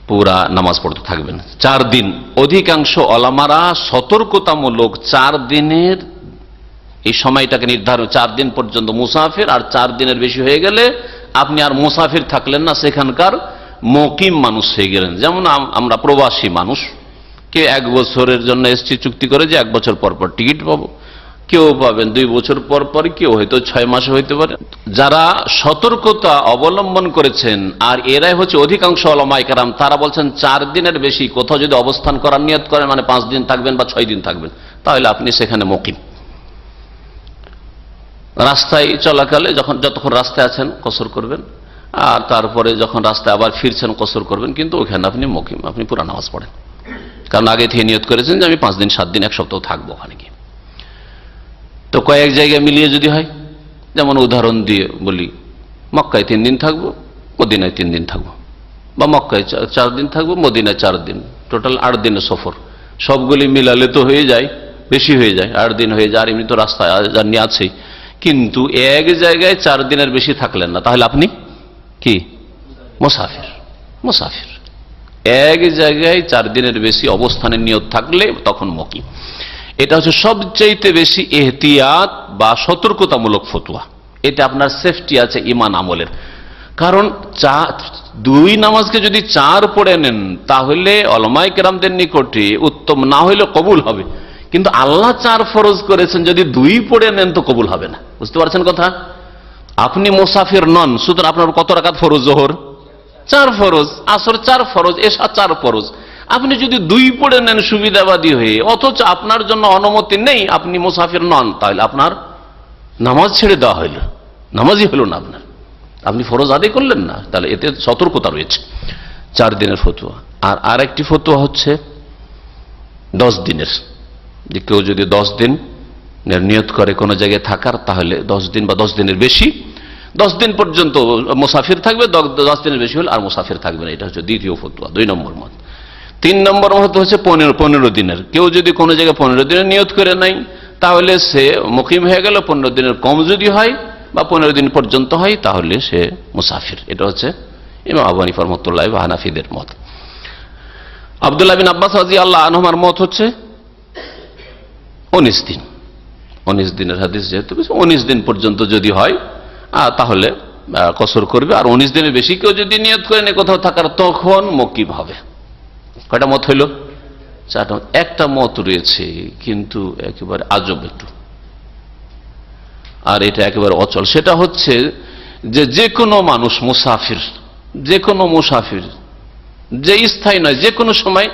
S4: পুরা নামাজ পড়তে থাকবেন 4 দিন। অধিকাংশ ওলামারা সতর্কতামূলক 4 দিনের এই সময়টাকে নির্ধারণ, 4 দিন পর্যন্ত মুসাফির, আর 4 দিনের বেশি হয়ে গেলে আপনি আর মুসাফির থাকলেন না, সেখানকার মুকিম মানুষ হয়ে গেলেন। যেমন আমরা প্রবাসী মানুষ, কেউ 1 বছরের জন্য এসছি চুক্তি করে যে 1 বছর পর পর টিকিট পাবো, কেউ পাবেন 2 বছর পর পর, কেউ হয়তো 6 মাসে হইতে পারে। যারা সতর্কতা অবলম্বন করেছেন, আর এরাই হচ্ছে অধিকাংশ উলামায়ে কেরাম, তারা বলছেন 4 দিনের বেশি কোথাও যদি অবস্থান করার নিয়ত করেন, মানে 5 দিন থাকবেন বা 6 দিন থাকবেন, তাহলে আপনি সেখানে মুকিম। রাস্তায় চলাকালে যতক্ষণ রাস্তায় আছেন কসর করবেন, আর তারপরে যখন রাস্তায় আবার ফিরছেন কসর করবেন, কিন্তু ওখানে আপনি মুকিম, আপনি পুরা নামাজ পড়েন, কারণ আগে থেকে নিয়ত করেছেন যে আমি 5 দিন 7 দিন 1 সপ্তাহ থাকবো ওখানে গিয়ে। তো কয়েক জায়গায় মিলিয়ে যদি হয়, যেমন উদাহরণ দিয়ে বলি, মক্কায় 3 দিন থাকবো, মদিনায় 3 দিন থাকবো, বা মক্কায় 4 দিন থাকবো, মদিনায় 4 দিন, টোটাল 8 দিনের সফর। সবগুলি মিলালে তো হয়ে যায়, বেশি হয়ে যায়, 8 দিন হয়ে যায়। আর এমনি তো রাস্তায় জার্নি আছেই, কিন্তু এক জায়গায় 4 দিনের বেশি থাকলেন না, তাহলে আপনি কি মুসাফির। মুসাফির এক জায়গায় 4 দিনের বেশি অবস্থানের নিয়ত থাকলে তখন মুকিম। এটা হচ্ছে সবচাইতে বেশি এহতিয়াত বা সতর্কতামূলক ফতোয়া। এটা আপনার সেফটি আছে ঈমান আমলের। কারণ 2 নামাজকে যদি 4 পড়ে নেন, তাহলে উলামায়ে কেরামদের নিকটে উত্তম না হইলে কবুল হবে, কিন্তু আল্লাহ 4 ফরজ করেছেন, যদি 2 পড়ে নেন তো কবুল হবে না। বুঝতে পারছেন কথা? আপনি মুসাফির নন, সুতরাং আপনার কত রাকাত ফরজ? যোহর 4 ফরজ, আসর 4 ফরজ, এশা 4 ফরজ। আপনি যদি 2 পড়ে নেন সুবিধাবাদী হয়ে, অথচ আপনার জন্য অনুমতি নেই, আপনি মুসাফির নন, তাহলে আপনার নামাজ ছেড়ে দেওয়া হইল, নামাজই হলো না আপনার, আপনি ফরজ আদায় করলেন না। তাহলে এতে সতর্কতা রয়েছে। 4 দিনের ফতোয়া। আর আরেকটি ফতোয়া হচ্ছে 10 দিনের, যে কেউ যদি 10 দিন নিয়ত করে কোনো জায়গায় থাকার, তাহলে 10 দিন বা 10 দিনের বেশি, 10 দিন পর্যন্ত মুসাফির থাকবে, 10 দিনের বেশি হলে আর মুসাফির থাকবে না। এটা হচ্ছে দ্বিতীয় ফতোয়া, 2 নম্বর মত। 3 নম্বর মত হচ্ছে 15 দিনের। কেউ যদি কোনো জায়গায় 15 দিনের নিয়ত করে নাই, তাহলে সে মুকিম হয়ে গেল। 15 দিনের কম যদি হয় বা 15 দিন পর্যন্ত হয়, তাহলে সে মুসাফির। এটা হচ্ছে ইমাম আবু হানিফা রাহমাতুল্লাহ ওয়া হানাফিদের মত। আব্দুল্লাহ বিন আব্বাস রাদিয়াল্লাহু আনহুমার মত হচ্ছে 19 দিন। 19 দিনের হাদিস যেহেতু, 19 দিন পর্যন্ত যদি হয় তাহলে কসর করবে। আর 19 দিনের বেশি কেউ যদি নিয়ত করে নেই কোথাও থাকার, তখন মুকিম হবে। কয়টা মত হইল? 4টা। একটা মত রয়েছে কিন্তু একেবারে আজব একটু, আর এটা একেবারে অচল। সেটা হচ্ছে যে কোনো মানুষ মুসাফির, যে কোনো মুসাফির, যে স্থায়ী নয়, যে কোনো সময়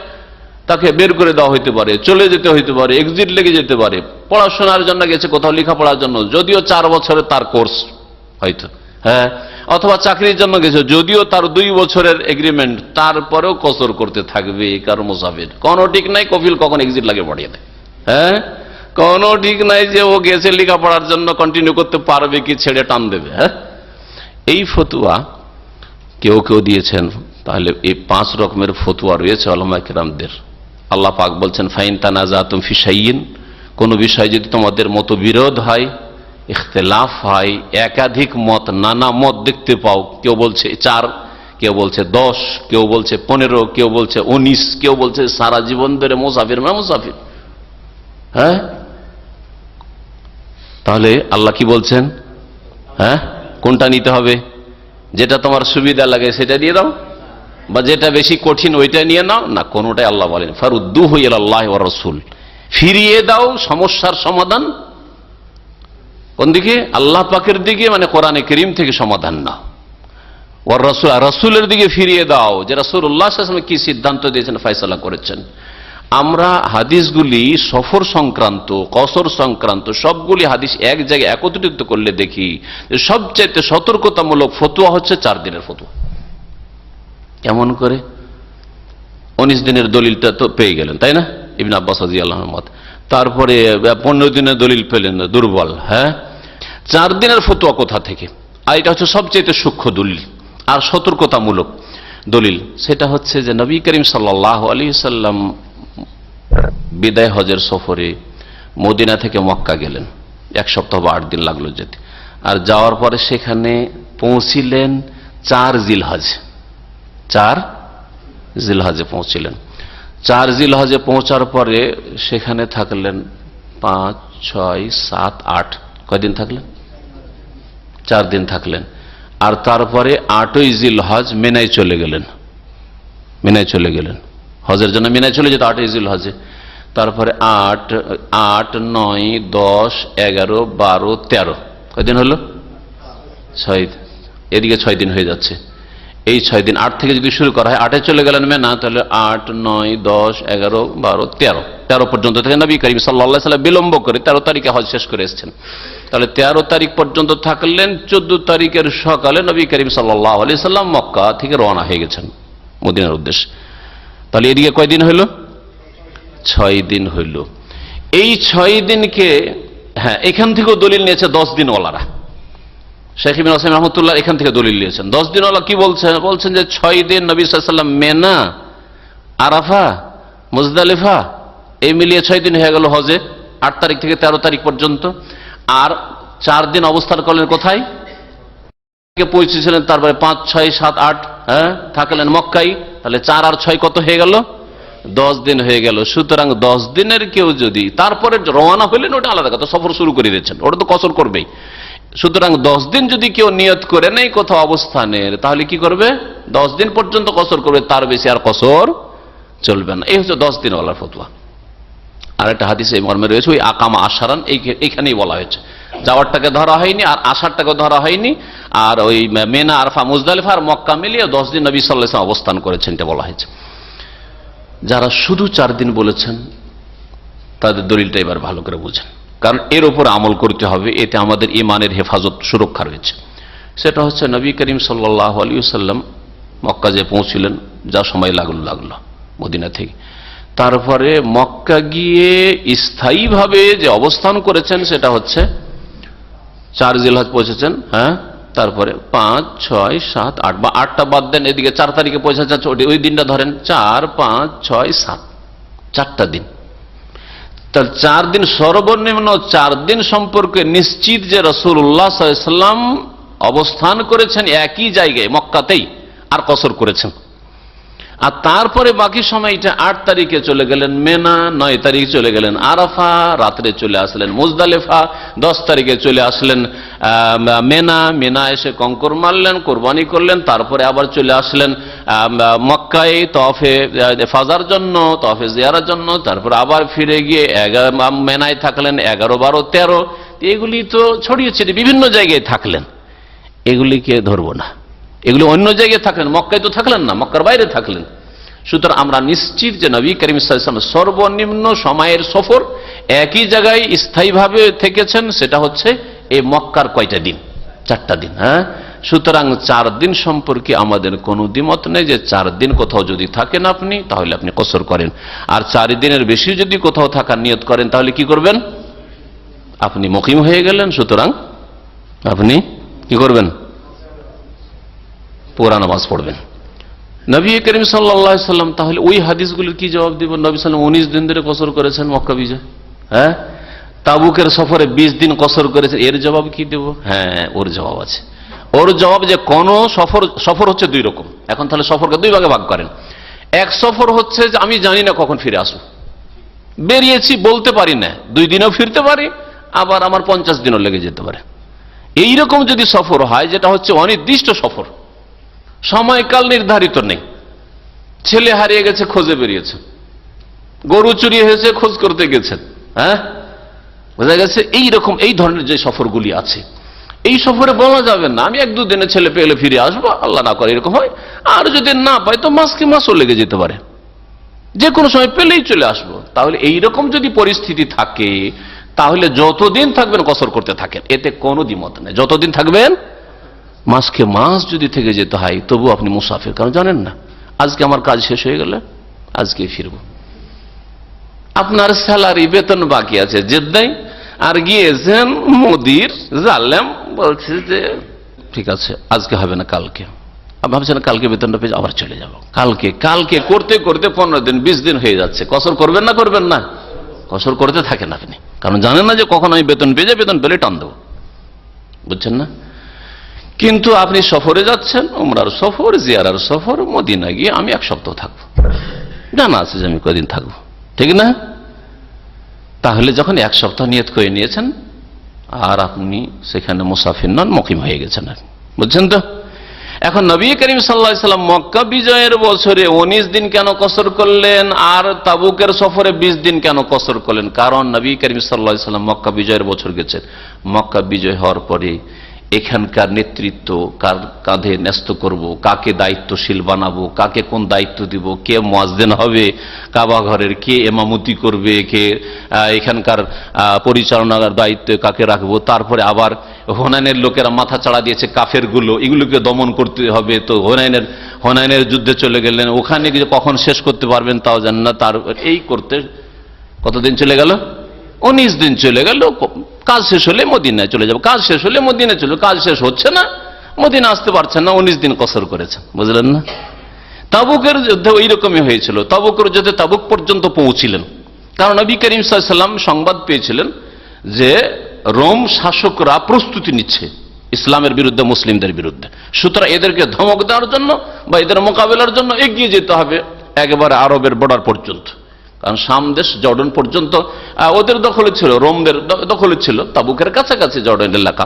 S4: তাকে বের করে দেওয়া হইতে পারে, চলে যেতে হইতে পারে, এক্সিট লেগে যেতে পারে। পড়াশোনার জন্য গেছে কোথাও, লেখাপড়ার জন্য, যদিও 4 বছরের তার কোর্স হয়তো, হ্যাঁ, অথবা চাকরির জন্য গেছে, যদিও তার 2 বছরের এগ্রিমেন্ট, তারপরেও কসর করতে থাকবে। কারণ মুসাফির কোনো ঠিক নাই, কফিল কখন এক্সিট লাগে বাড়িয়ে দেয়, হ্যাঁ, কোনো ঠিক নাই যে ও গেছে লেখাপড়ার জন্য, কন্টিনিউ করতে পারবে কি ছেড়ে টান দেবে। হ্যাঁ, এই ফতোয়া কেউ কেউ দিয়েছেন। তাহলে এই 5 রকমের ফতোয়া রয়েছে উলামায়ে কেরামদের। আল্লাহ পাক বলছেন, ফাইন তানাজাতুম ফি শাইইন, কোন বিষয় যদি তোমাদের মতবিরোধ হয়, ইখতিলাফ হয়, একাধিক মত, নানা মত দেখতে পাও, কেউ বলছে 4, কেউ বলছে 10, কেউ বলছে 15, কেউ বলছে 19, কেউ বলছে সারা জীবন ধরে মুসাফির না মুসাফির। হ্যাঁ, তাহলে আল্লাহ কি বলছেন? হ্যাঁ, কোনটা নিতে হবে? যেটা তোমার সুবিধা লাগে সেটা দিয়ে দাও, বা যেটা বেশি কঠিন ওইটা নিয়ে নাও না, কোনটাই আল্লাহ বলেন ফারুদ্দুহু ইলাল্লাহি ওয়া রাসূল, ফিরিয়ে দাও সমস্যার সমাধান কোন দিকে? আল্লাহ পাকের দিকে, মানে কোরআনে কারীম থেকে সমাধান নাও। ওয়ার রাসূল, রাসূলের দিকে ফিরিয়ে দাও, যে রাসূলুল্লাহ সাল্লাল্লাহু আলাইহি ওয়াসাল্লাম কি সিদ্ধান্ত দিয়েছেন, ফয়সালা করেছেন। আমরা হাদিসগুলি সফর সংক্রান্ত, কসর সংক্রান্ত সবগুলি হাদিস এক জায়গায় একত্রিত করলে দেখি যে সবচাইতে সতর্কতামূলক ফতোয়া হচ্ছে 4 দিনের ফতোয়া। কেমন করে? 19 দিনের দলিলটা তো পেয়ে গেলেন, তাই না, ইবনে আব্বাস রাদিয়াল্লাহু আনহু। তারপরে 15 দিনের দলিল পেলেন, দুর্বল। হ্যাঁ, 4 দিনের ফতোয়া কোথা থেকে? আর এটা হচ্ছে সবচেয়ে সূক্ষ্ম দলিল আর সতর্কতামূলক দলিল। সেটা হচ্ছে যে নবী করিম সাল্লাল্লাহু আলাইহি সাল্লাম বিদায় হজের সফরে মদিনা থেকে মক্কা গেলেন, 1 সপ্তাহ বা 8 দিন লাগলো যেতে। আর যাওয়ার পরে সেখানে পৌঁছিলেন 4 জিলহজ, 4 জিলহজে পৌঁছিলেন। 4 জিলহজে পৌঁছার পরে সেখানে থাকলেন 5, 6, 7, 8, কয়দিন থাকলেন? 4 দিন থাকলেন। আর তারপরে 8ই জিলহজ মিনায় চলে গেলেন, মিনায় চলে গেলেন হজের জন্য। মিনায় চলে যেত 8ই জিলহজে। তারপরে 8, 8, 9, 10, 11, 12, 13, কয়দিন হলো? 6 দিন। এদিকে 6 দিন হয়ে যাচ্ছে। এই 6 দিন 8 থেকে যদি শুরু করা হয়, 8-এ চলে গেলেন মেনা, তাহলে 8, 9, 10, 11, 12, 13 পর্যন্ত থেকে নবী করিম সাল্লাল্লাহু আলাইহি ওয়াসাল্লাম বিলম্ব করে 13 তারিখে হজ শেষ করে এসেছেন। তাহলে 13 তারিখ পর্যন্ত থাকলেন। 14 তারিখের সকালে নবী করিম সাল্লাল্লাহু আলাইহি ওয়াসাল্লাম মক্কা থেকে রওনা হয়ে গেছেন মদিনার উদ্দেশ্যে। তাহলে এদিকে কয়দিন হইল? 6 দিন হইল। এই 6 দিনকে, হ্যাঁ, এখান থেকেও দলিল নিয়েছে 10 দিনওয়ালারা। শেখ ইবনে ওসাইমিন রাহমাতুল্লাহ এখান থেকে দলিল নিয়েছেন। 10 দিনওয়ালা কি বলছেন? বলছেন যে 6 দিন নবী সাল্লাল্লাহু আলাইহি ওয়াসাল্লাম মেনা, আরাফা, মুজদালিফা এই মিলিয়ে 6 দিন হয়ে গেল হজে, 8 তারিখ থেকে 13 তারিখ পর্যন্ত। আর 4 দিন অবস্থান করলেন কোথায়? পৌঁছেছিলেন, তারপরে 5, 6, 7, 8 থাকলেন মক্কায়। তাহলে 4 আর 6 কত হয়ে গেল? 10 দিন হয়ে গেল। সুতরাং 10 দিনের কেউ যদি তারপরে রওনা হইলেন, ওটা আলাদা কথা, সফর শুরু করে দিয়েছেন, ওটা তো কসর করবেই। সুতরাং 10 দিন যদি কেউ নিয়ত করে নেই কোথাও অবস্থানের, তাহলে কি করবে? 10 দিন পর্যন্ত কসর করবে, তার বেশি আর কসর চলবে না। এই হচ্ছে 10 দিনওয়ালার ফতোয়া। আর একটা হাদিসে এই মর্মে রয়েছে, ওই আকামা আশারান, এইখানেই বলা হয়েছে। যাওয়ারটাকে ধরা হয়নি, আর আসারটাকে ধরা হয়নি। আর ওই মেনা, আরফা, মুজদালিফা আর মক্কা মিলিয়ে 10 দিন নবী সাল্লাল্লাহু আলাইহি ওয়াসাল্লাম অবস্থান করেছেন, এটা বলা হয়েছে। যারা শুধু 4 দিন বলেছেন তাদের দলিলটা এবার ভালো করে বুঝেন, কারণ এর উপর আমল করতে হবে। এতে আমাদের ইমানের হেফাজত, সুরক্ষা রয়েছে। সেটা হচ্ছে নবী করিম সাল্লাল্লাহু আলাইহি ওয়াসাল্লাম মক্কা যে পৌঁছলেন, যা সময় লাগলো মদিনা থেকে, তারপরে মক্কা গিয়ে স্থায়ীভাবে যে অবস্থান করেছেন সেটা হচ্ছে 4 জিলহজ পৌঁছেছেন, হ্যাঁ, তারপরে 5, 6, 7, 8 বা 8টা বাদ দেন, এদিকে 4 তারিখে পৌঁছেছেন, ওই দিনটা ধরেন 4, 5, 6, 7, 4টা দিন। তার 4 দিন, সর্বনিম্ন 4 দিন সম্পর্কে নিশ্চিত যে রাসূলুল্লাহ সাল্লাল্লাহু আলাইহি ওয়াসাল্লাম অবস্থান করেছেন একই জায়গায় মক্কাতেই, আর কসর করেছেন। আর তারপরে বাকি সময়টা 8 তারিখে চলে গেলেন মেনা, 9 তারিখ চলে গেলেন আরাফা, রাত্রে চলে আসলেন মুজদালিফা, 10 তারিখে চলে আসলেন মেনা এসে কঙ্কর মারলেন, কোরবানি করলেন, তারপরে আবার চলে আসলেন মক্কায় তওয়াফে ফাজার জন্য, তওয়াফে জিয়ারার জন্য, তারপরে আবার ফিরে গিয়ে মেনায় থাকলেন 11, 12, 13। এগুলি তো ছড়িয়ে ছিটিয়ে বিভিন্ন জায়গায় থাকলেন, এগুলিকে ধরবো না। এগুলো অন্য জায়গায় থাকলেন, মক্কায় তো থাকলেন না, মক্কার বাইরে থাকলেন। সুতরাং আমরা নিশ্চিত যে নবী করিম সাল্লাল্লাহু আলাইহি ওয়াসাল্লাম সর্বনিম্ন সময়ের সফর একই জায়গায় স্থায়ীভাবে থেকেছেন, সেটা হচ্ছে এই মক্কার কয়টা দিন? 4টা দিন। হ্যাঁ, সুতরাং 4 দিন সম্পর্কে আমাদের কোনো দ্বিমত নেই যে 4 দিন কোথাও যদি থাকেন আপনি, তাহলে আপনি কসর করেন। আর 4 দিনের বেশি যদি কোথাও থাকার নিয়ত করেন, তাহলে কি করবেন? আপনি মুকিম হয়ে গেলেন। সুতরাং আপনি কি করবেন? পুরা নামাজ পড়বেন। নবী করিম সাল্লাল্লাহু আলাইহি ওয়াসাল্লাম তাহলে ওই হাদিসগুলোর কি জবাব দিবেন? নবী সাল্লাল্লাহু আলাইহি ওয়াসাল্লাম 19 দিন ধরে কসর করেছেন মক্কা বিজয়, হ্যাঁ, তাবুকের সফরে 20 দিন কসর করেছেন, এর জবাব কি দেব? হ্যাঁ, ওর জবাব আছে। ওর জবাব যে কোন সফর হচ্ছে 2 রকম। এখন তাহলে সফরকে 2 ভাগে ভাগ করেন। এক সফর হচ্ছে যে আমি জানি না কখন ফিরে আসবো, বেরিয়েছি বলতে পারি না, 2 দিনেও ফিরতে পারি, আবার আমার 50 দিনও লেগে যেতে পারে। এইরকম যদি সফর হয়, যেটা হচ্ছে অনির্দিষ্ট সফর, সময়কাল নির্ধারিত নেই, ছেলে হারিয়ে গেছে খোঁজে বেরিয়েছে, গরু চুরি হয়েছে খোঁজ করতে গেছেন, হ্যাঁ, বোঝা গেছে। এইরকম এই ধরনের যে সফরগুলি আছে, এই সফরে বলা যাবে না আমি 1-2 দিনে ছেলে পেলে ফিরে আসবো, আল্লাহ না করে এরকম হয়। আর যদি না পাই তো মাসও লেগে যেতে পারে, যে কোনো সময় পেলেই চলে আসবো। তাহলে এইরকম যদি পরিস্থিতি থাকে, তাহলে যতদিন থাকবেন কসর করতে থাকেন, এতে কোনো দ্বিমত নেই। যতদিন থাকবেন, মাস যদি থেকে যেতে হয়, তবু আপনি মুসাফির, কারণ জানেন না আজকে আমার কাজ শেষ হয়ে গেলে আজকে ফিরবো। আপনার স্যালারি, বেতন বাকি আছে জেদ্দায়, আর গিয়েছেন মোদির জানলাম, বলছে যে ঠিক আছে আজকে হবে না কালকে, ভাবছেন কালকে বেতনটা পেয়ে আবার চলে যাব, কালকে করতে করতে 15 দিন 20 দিন হয়ে যাচ্ছে। কসর করবেন না? করবেন না? কসর করতে থাকেন আপনি, কারণ জানেন না যে কখন আমি বেতন পেয়ে যাই, বেতন পেলে টান দেবো, বুঝছেন না? কিন্তু আপনি সফরে যাচ্ছেন, উমরার সফর, জিয়ারার সফর, মদিনা গিয়ে আমি 1 সপ্তাহ থাকবো, জানা আছে যে আমি কদিন থাকবো, ঠিক না? তাহলে যখন 1 সপ্তাহ নিয়ত করে নিয়েছেন, আর আপনি সেখানে মুসাফির নন, মুকিম হয়ে গেছেন, বুঝছেন তো? এখন নবী করিম সাল্লাল্লাহু আলাইহি সাল্লাম মক্কা বিজয়ের বছরে 19 দিন কেন কসর করলেন আর তাবুকের সফরে 20 দিন কেন কসর করলেন? কারণ নবী করিম সাল্লাল্লাহু আলাইহি সাল্লাম মক্কা বিজয়ের বছর গেছেন। মক্কা বিজয় হওয়ার পরে এখানকার নেতৃত্ব কার কাঁধে ন্যস্ত করব, কাকে দায়িত্বশীল বানাবো, কাকে কোন দায়িত্ব দিব, কে মুয়াজ্জিন হবে কাবা ঘরের, কে ইমামতি করবে, কে এখানকার পরিচালনার দায়িত্বে কাকে রাখবো। তারপরে আবার হুনাইনের লোকেরা মাথা চাড়া দিয়েছে কাফেরগুলো, এগুলোকে দমন করতে হবে। তো হুনাইনের যুদ্ধে চলে গেলেন, ওখানে গিয়ে কখন শেষ করতে পারবেন তাও জানেন না। তার এই করতে কতদিন চলে গেল? 19 দিন চলে গেল। কাজ শেষ হলে মদিনায় চলে যাবো, কাজ শেষ হলে মদিনায় চলে, কাজ শেষ হচ্ছে না, মদিনা আসতে পারছেন না, 19 দিন কসর করেছেন। বুঝলেন না? তাবুকের যুদ্ধে ওই রকমই হয়েছিল। তাবুকের যুদ্ধে তাবুক পর্যন্ত পৌঁছিলেন, কারণ নবী করিম সাল্লাল্লাহু আলাইহি সাল্লাম সংবাদ পেয়েছিলেন যে রোম শাসকরা প্রস্তুতি নিচ্ছে ইসলামের বিরুদ্ধে, মুসলিমদের বিরুদ্ধে। সুতরাং এদেরকে ধমক দেওয়ার জন্য বা এদের মোকাবেলার জন্য এগিয়ে যেতে হবে একেবারে আরবের বর্ডার পর্যন্ত। কারণ শাম দেশ জর্ডান পর্যন্ত ওদের দখলে ছিল, রোমদের দখলে ছিল, তাবুকের কাছাকাছি জর্ডান এলাকা।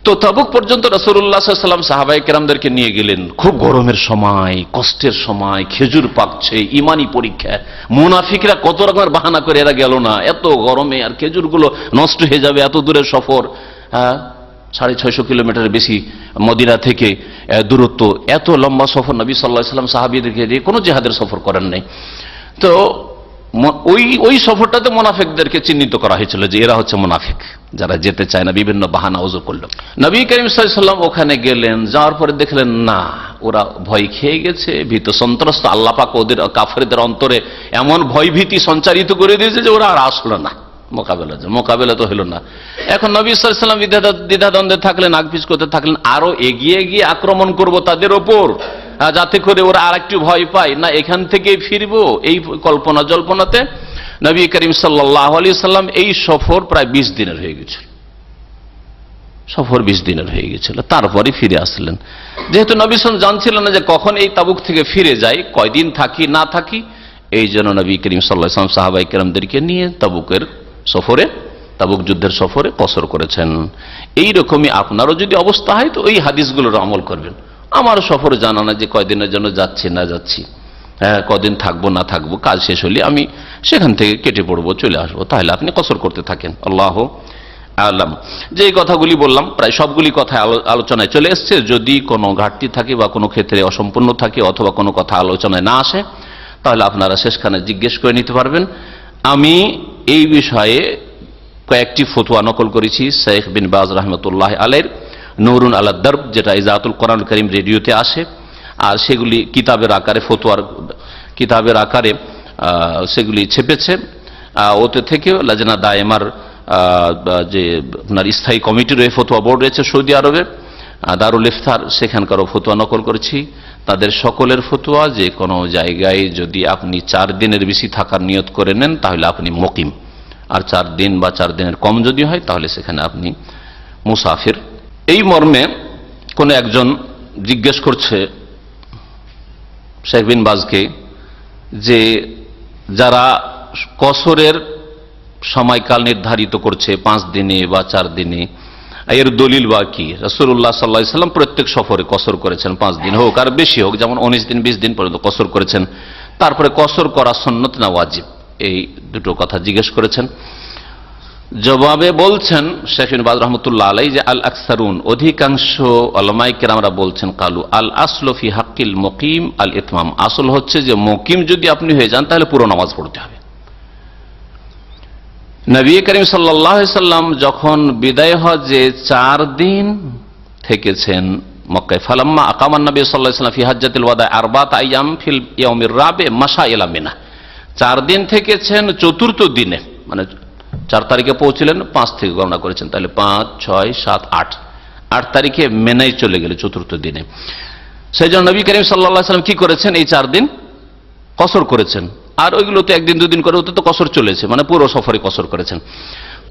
S4: তো তাবুক পর্যন্ত রাসূলুল্লাহ সাল্লাল্লাহু আলাইহি ওয়াসাল্লাম সাহাবায়ে কেরামদেরকে নিয়ে গেলেন। খুব গরমের সময়, কষ্টের সময়, খেজুর পাকছে, ইমানি পরীক্ষা। মুনাফিকরা কত রকমের বাহানা করে এরা গেল না, এত গরমে আর খেজুরগুলো নষ্ট হয়ে যাবে, এত দূরের সফর, 650 কিলোমিটারের বেশি মদিনা থেকে দূরত্ব, এত লম্বা সফর নবী সাল্লাল্লাহু আলাইহি ওয়াসাল্লাম সাহাবীদেরকে দিয়ে কোনো জিহাদের সফর করেন নাই। তো ওই সফরটাতে মুনাফিকদেরকে চিহ্নিত করা হয়েছিল যে এরা হচ্ছে মুনাফিক, যারা যেতে চায় না, বিভিন্ন বাহানা ওযর করল। নবী করিম সাল্লাল্লাহু আলাইহি ওয়াসাল্লাম ওখানে গেলেন, যাওয়ার পরে দেখলেন না, ওরা ভয় খেয়ে গেছে, ভীত সন্ত্রস্ত। আল্লাহ পাক ওদের কাফেরদের অন্তরে এমন ভয় ভীতি সঞ্চারিত করে দিয়েছে যে ওরা আর আসলো না মোকাবেলা তো হলো না। এখন নবী সাল্লাল্লাহু আলাইহি ওয়াসাল্লাম দ্বিধাদ্বন্দ্বে থাকলেন, আগপিছ করতে থাকলেন, আরো এগিয়ে গিয়ে আক্রমণ করব তাদের ওপর, যাতে করে ওরা আর একটু ভয় পায় না, এখান থেকে ফিরবো, এই কল্পনা জল্পনাতে নবী করিম সাল্লাল্লাহু আলাইহি ওয়াসাল্লাম এই সফর প্রায় 20 দিনের হয়ে গেছিল। সফর 20 দিনের হয়ে গেছিল, তারপরে ফিরে আসলেন। যেহেতু নবী সাল্লাল্লাহু আলাইহি ওয়াসাল্লাম জানছিলেন না যে কখন এই তাবুক থেকে ফিরে যায়, কয়দিন থাকি না থাকি, এই জন্য নবী করিম সাল্লাল্লাহু আলাইহি ওয়াসাল্লাম সাহাবায়ে কেরামদেরকে নিয়ে তাবুকের সফরে, তাবুক যুদ্ধের সফরে কসর করেছেন। এই রকমই আপনারও যদি অবস্থা হয় তো ওই হাদিসগুলোর আমল করবেন। আমার সফর জানা না যে কয়দিনের জন্য যাচ্ছি না যাচ্ছি, কদিন থাকবো না থাকবো, কাজ শেষ হলে আমি সেখান থেকে কেটে পড়বো, চলে আসবো, তাহলে আপনি কসর করতে থাকেন। আল্লাহ আলাম। যে কথাগুলি বললাম প্রায় সবগুলি কথা আলোচনায় চলে এসছে। যদি কোনো ঘাটতি থাকে বা কোনো ক্ষেত্রে অসম্পূর্ণ থাকে অথবা কোনো কথা আলোচনায় না আসে, তাহলে আপনারা শেষখানে জিজ্ঞেস করে নিতে পারবেন। আমি এই বিষয়ে কয়েকটি ফতোয়া নকল করেছি শেখ বিন বাজ রাহমাতুল্লাহ আলাইহির নূরুন আলা দারব, যেটা ইজাতুল কোরআনুল কারীম রেডিওতে আসে, আর সেগুলি কিতাবের আকারে, ফতোয়ার কিতাবের আকারে সেগুলি ছেপেছে। ওতে থেকে লাজনা দায়েমার যে আপনার স্থায়ী কমিটি রয়েছে, ফতোয়া বোর্ড রয়েছে সৌদি আরবে, দারুল ইফতার, সেখানকারও ফতোয়া নকল করেছি। তাদের সকলের ফতোয়া যে কোনো জায়গায় যদি আপনি 4 দিনের বেশি থাকার নিয়ত করে নেন তাহলে আপনি মুকিম, আর 4 দিন বা 4 দিনের কম যদি হয় তাহলে সেখানে আপনি মুসাফির। এই মর্মে কোন একজন জিজ্ঞেস করছে শেখ বিন বাজকে যে যারা কসরের সময়কাল নির্ধারিত করছে 5 দিনে বা 4 দিনে, এর দলিল বা কি? রাসূলুল্লাহ সাল্লাল্লাহু আলাইহি ওয়াসাল্লাম প্রত্যেক সফরে কসর করেছেন, 5 দিন হোক আর বেশি হোক, যেমন 19 দিন 20 দিন পর্যন্ত কসর করেছেন। তারপরে কসর করা সুন্নত না ওয়াজিব, এই দুটো কথা জিজ্ঞেস করেছেন। জবাবে বলছেন শেখ বিন বাজ রাহমাতুল্লাহ আলাইহি যে আল আকসারুন, অধিকাংশ উলামায়ে কেরামরা বলছেন, কালু আল আসলু ফি হাক্কিল মুকিম আল ইতমাম, আসল হচ্ছে যে মুকিম যদি আপনি হয়ে যান তাহলে পুরো নামাজ পড়তে হবে। নবী করিম সাল্লাল্লাহু আলাইহি সাল্লাম যখন বিদায় হজে 4 দিন থেকেছেন মক্কায়, ফালাম্মা আকামান নবী সাল্লাল্লাহু আলাইহি সাল্লাম ফি হাজ্জাতিল ওয়াদা 4 আইয়াম ফিল ইয়াউমির রাবি মাশা ইলা মিনা, 4 দিন থেকেছেন, চতুর্থ দিনে মানে 4 তারিখে পৌঁছলেন, 5 থেকে গণনা করেছেন, তাহলে 5, 6, 7, 8 তারিখে মেনায় চলে গেলে চতুর্থ দিনে। সেই জন্য নবী করিম সাল্লাল্লাহু আলাইহি সাল্লাম কি করেছেন, এই 4 দিন কসর করেছেন। আর ওইগুলোতে 1 দিন 2 দিন করে হতে তো কসর চলেছে, মানে পুরো সফরে কসর করেছেন।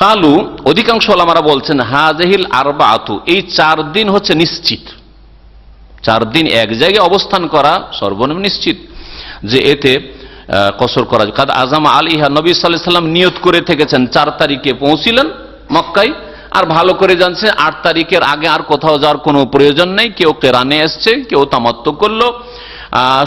S4: কালু, অধিকাংশ ওলামারা বলছেন, হাযিহিল আরবাআতু, এই 4 দিন হচ্ছে নিশ্চিত। 4 দিন এক জায়গায় অবস্থান করা সর্বনিম্ন নিশ্চিত যে এতে কসর করা। কাদ আজামা আলাইহা, নবী সাল্লাল্লাহু আলাইহি সাল্লাম নিয়ত করে থেকেছেন, 4 তারিখে পৌঁছিলেন মক্কায়, আর ভালো করে জানছে 8 তারিখের আগে আর কোথাও যাওয়ার কোনো প্রয়োজন নেই, কেউ কেরানে এসছে, কেউ তামাত্তু করলো,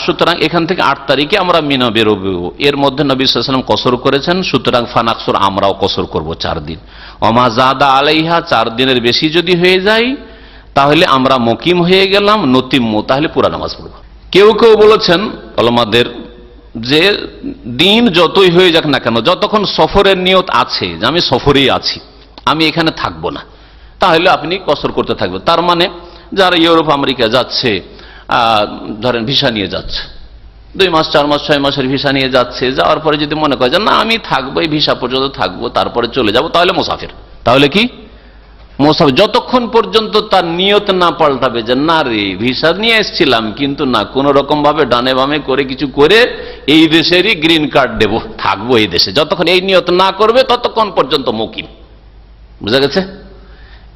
S4: সুতরাং এখান থেকে 8 তারিখে আমরা মিনা বেরোবো। এর মধ্যে নবী সাল্লাল্লাহু আলাইহি ওয়াসাল্লাম কসর করেছেন, সুতরাং ফানাকসুর, আমরাও কসর করব 4 দিন। ওমা জাদা আলাইহা, 4 দিনের বেশি যদি হয়ে যায় তাহলে আমরা মুকিম হয়ে গেলাম, নতিম্মু, তাহলে পুরা নামাজ পড়ব। কেউ কেউ বলেছেন ওলামাদের যে দিন যতই হয়ে যাক না কেন, যতক্ষণ সফরের নিয়ত আছে যে আমি সফরেই আছি, আমি এখানে থাকবো না, তাহলে আপনি কসর করতে থাকবেন। তার মানে যারা ইউরোপ আমেরিকা যাচ্ছে, ধরেন ভিসা নিয়ে যাচ্ছে, 2 মাস 4 মাস 6 মাসের ভিসা নিয়ে যাচ্ছে, যাওয়ার পরে যদি মনে করে যে না আমি থাকবো, এই ভিসা পর্যন্ত থাকবো, তারপরে চলে যাব, তাহলে মুসাফির। তাহলে কি মুসাফির, যতক্ষণ পর্যন্ত তার নিয়ত না পাল্টাবে যে না রে ভিসা নিয়ে এসেছিলাম, কিন্তু না কোন রকম ভাবে ডানে বামে করে কিছু করে এই দেশেরই গ্রিন কার্ড দেব, থাকবো এই দেশে, যতক্ষণ এই নিয়ত না করবে ততক্ষণ পর্যন্ত মুকিম। বুঝা গেছে?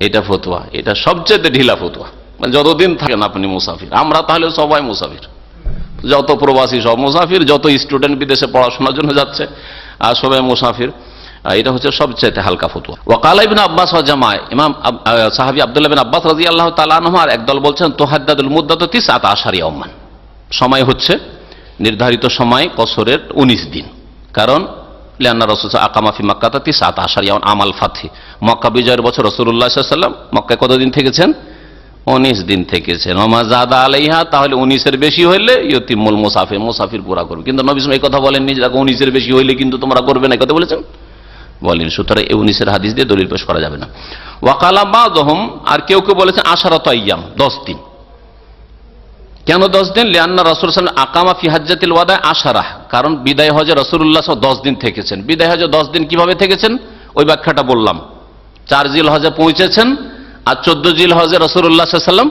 S4: এটা ফতোয়া, এটা সবচেয়ে ঢিলা ফতোয়া। মানে যতদিন থাকেন আপনি মুসাফির। আমরা তাহলে সবাই মুসাফির, যত প্রবাসী সব মুসাফির, যত স্টুডেন্ট বিদেশে পড়াশোনার জন্য যাচ্ছে আর সবাই মুসাফির। এটা হচ্ছে সবচেয়ে হালকা ফতোয়া। ওয়াকালা ইবনে আব্বাস ওয়া জামাআ, ইমাম সাহাবী আব্দুল্লাহ বিন আব্বাস রাদিয়াল্লাহু তাআলা আনহু আর একদল বলছেন তুহাদ্দাদুল মুদ্দাতু 19 ইয়াওমান, সময় হচ্ছে নির্ধারিত সময় কসরের 19 দিন। কারণ লিআন্না রাসূল আকামা ফি মক্কা 19 ইয়াওমান আমাল ফাতহি, মক্কা বিজয়ের বছর রাসূলুল্লাহ সাল্লাল্লাহু আলাইহি ওয়াসাল্লাম মক্কায় কতদিন থেকেছেন? 19 দিন থেকেছেন। ওমা জাদা আলাইহা, তাহলে 19 এর বেশি হইলে ইউতিমুল মুসাফির, মুসাফির পুরা করবে। কিন্তু নবী সাল্লাল্লাহু আলাইহি ওয়াসাল্লাম এই কথা বলেননি যে 19 এর বেশি হইলে কিন্তু তোমরা করবে না, এই কথা বলেছেন? বলেন। সুতরাং এই 19 এর হাদিস দিয়ে দলিল পেশ করা যাবে না। ওয়াকালা বাযহুম, আর কেউ কেউ বলেছেন 10 আইয়াম, 10 দিন। কেন 10 দিন? লিআন্না রাসূল সাল্লাল্লাহু আলাইহি ওয়াসাল্লাম আকামা ফি হাজ্জাতিল ওয়াদা 10, কারণ বিদায় হজে রাসূলুল্লাহ সাল্লাল্লাহু আলাইহি ওয়াসাল্লাম 10 দিন থেকেছেন। বিদায় হজে 10 দিন কিভাবে থেকেছেন ওই ব্যাখ্যাটা বললাম। 4 জিলহজে পৌঁছেছেন আর 14 জিলহজে রাসূলুল্লাহ সাল্লাল্লাহু আলাইহি ওয়াসাল্লাম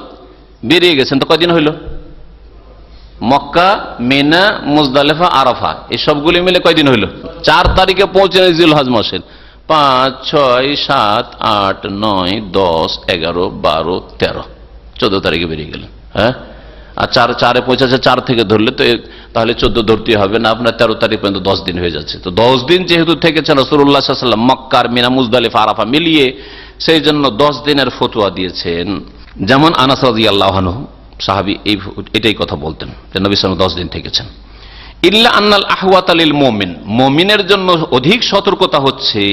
S4: বেরিয়ে গেছেন। তো কয়দিন হইল? মক্কা, মিনা, মুজদালিফা, আরাফা, এই সবগুলি মিলে কয়দিন হইল? 4 তারিখে পৌঁছেন জিলহজ মাসের। 5, 6, 7, 8, 9, 10, 11, 12, 13, 14 তারিখে বেরিয়ে গেলেন। হ্যাঁ, আর 4 পৌঁছেছে, 4 থেকে ধরলে তো তাহলে 14 ধরতে হবে না, আপনার 13 তারিখ পর্যন্ত 10 দিন হয়ে যাচ্ছে। তো 10 দিন যেহেতু থেকেছেন রাসূলুল্লাহ সাল্লাল্লাহু আলাইহি ওয়াসাল্লাম মক্কার, মিনা, মুজদালিফা, আরাফা মিলিয়ে, সেই জন্য 10 দিনের ফতোয়া দিয়েছেন। যেমন আনাস রাদিয়াল্লাহু আনহু সাহাবী এটাই কথা বলতেন যে নবী সাল্লাল্লাহু আলাইহি ওয়াসাল্লাম 10 দিন থেকেছেন। ইল্লা আন্নাল আহওয়াতা লিল মুমিন, মুমিনের জন্য অধিক সতর্কতা হচ্ছে,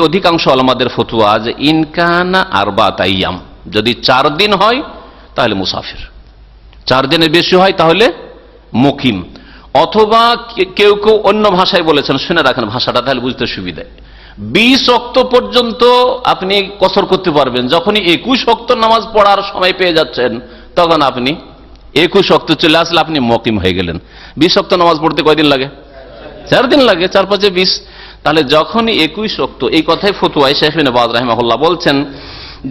S4: অধিকাংশ ওলামাদের ফতোয়া যে ইনকানা 4 আইয়াম, যদি 4 দিন হয় তাহলে মুসাফির, 4 দিনের বেশি হয় তাহলে মুকিম। অথবা কেউ কেউ অন্য ভাষায় বলেছেন, শুনে রাখেন ভাষাটা তাহলে বুঝতে সুবিধা। 20 ওয়াক্ত পর্যন্ত আপনি কসর করতে পারবেন। যখনই 21 ওয়াক্ত নামাজ পড়ার সময় পেয়ে যাচ্ছেন তখন আপনি 21 ওয়াক্ত চলে আসলে আপনি মুকিম হয়ে গেলেন। 20 ওয়াক্ত নামাজ পড়তে কয়দিন লাগে? 4 দিন লাগে, 4 5 20। তাহলে যখনই 21 ওয়াক্ত, এই কথাই ফতোয়ায় শেখ ইবনে বাজ রাহিমাহুল্লাহ বলছেন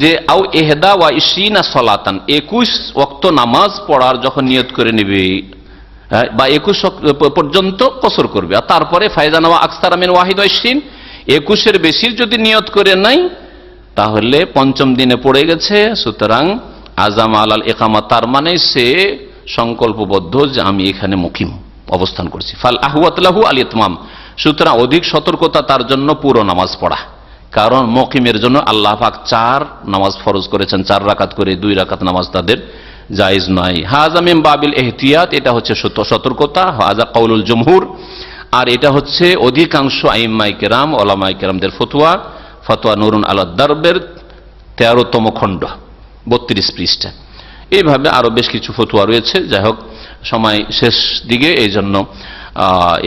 S4: যে আও ইহদা ওয়া 20 সালাতান, 21 ওয়াক্ত নামাজ পড়ার যখন নিয়ত করে নেবে বা 21 পর্যন্ত কসর করবে, আর তারপরে ফায়জানা ওয়া আকসারা মিন 21, 21-এর বেশি যদি নিয়ত করে নাই তাহলে 5ম দিনে পড়ে গেছে। সুতরাং আজাম আলাল ইকামা, তার মানে সে সংকল্পবদ্ধ যে আমি এখানে মুকিম অবস্থান করছি। ফাল আহওয়াত লাহু আল ইতমাম, সুতরাং অধিক সতর্কতা তার জন্য পুরো নামাজ পড়া। কারণ মুকিমের জন্য আল্লাহ পাক 4 নামাজ ফরজ করেছেন, 4 রাকাত করে, 2 রাকাত নামাজ তাদের জায়েজ নয়। হাযা মিন বাবিল ইহতিয়াত, এটা হচ্ছে সতর্কতা। হাযা কাউলুল জমহুর, আর এটা হচ্ছে অধিকাংশ আইম্মায়ে কেরাম, ওলামায়ে কেরামদের ফতোয়া। ফতোয়া নুরুন আলা দারবের 13তম খণ্ড, 32 পৃষ্ঠা। এইভাবে আরো বেশ কিছু ফতোয়া রয়েছে। যাই হোক, সময় শেষ দিকে, এই জন্য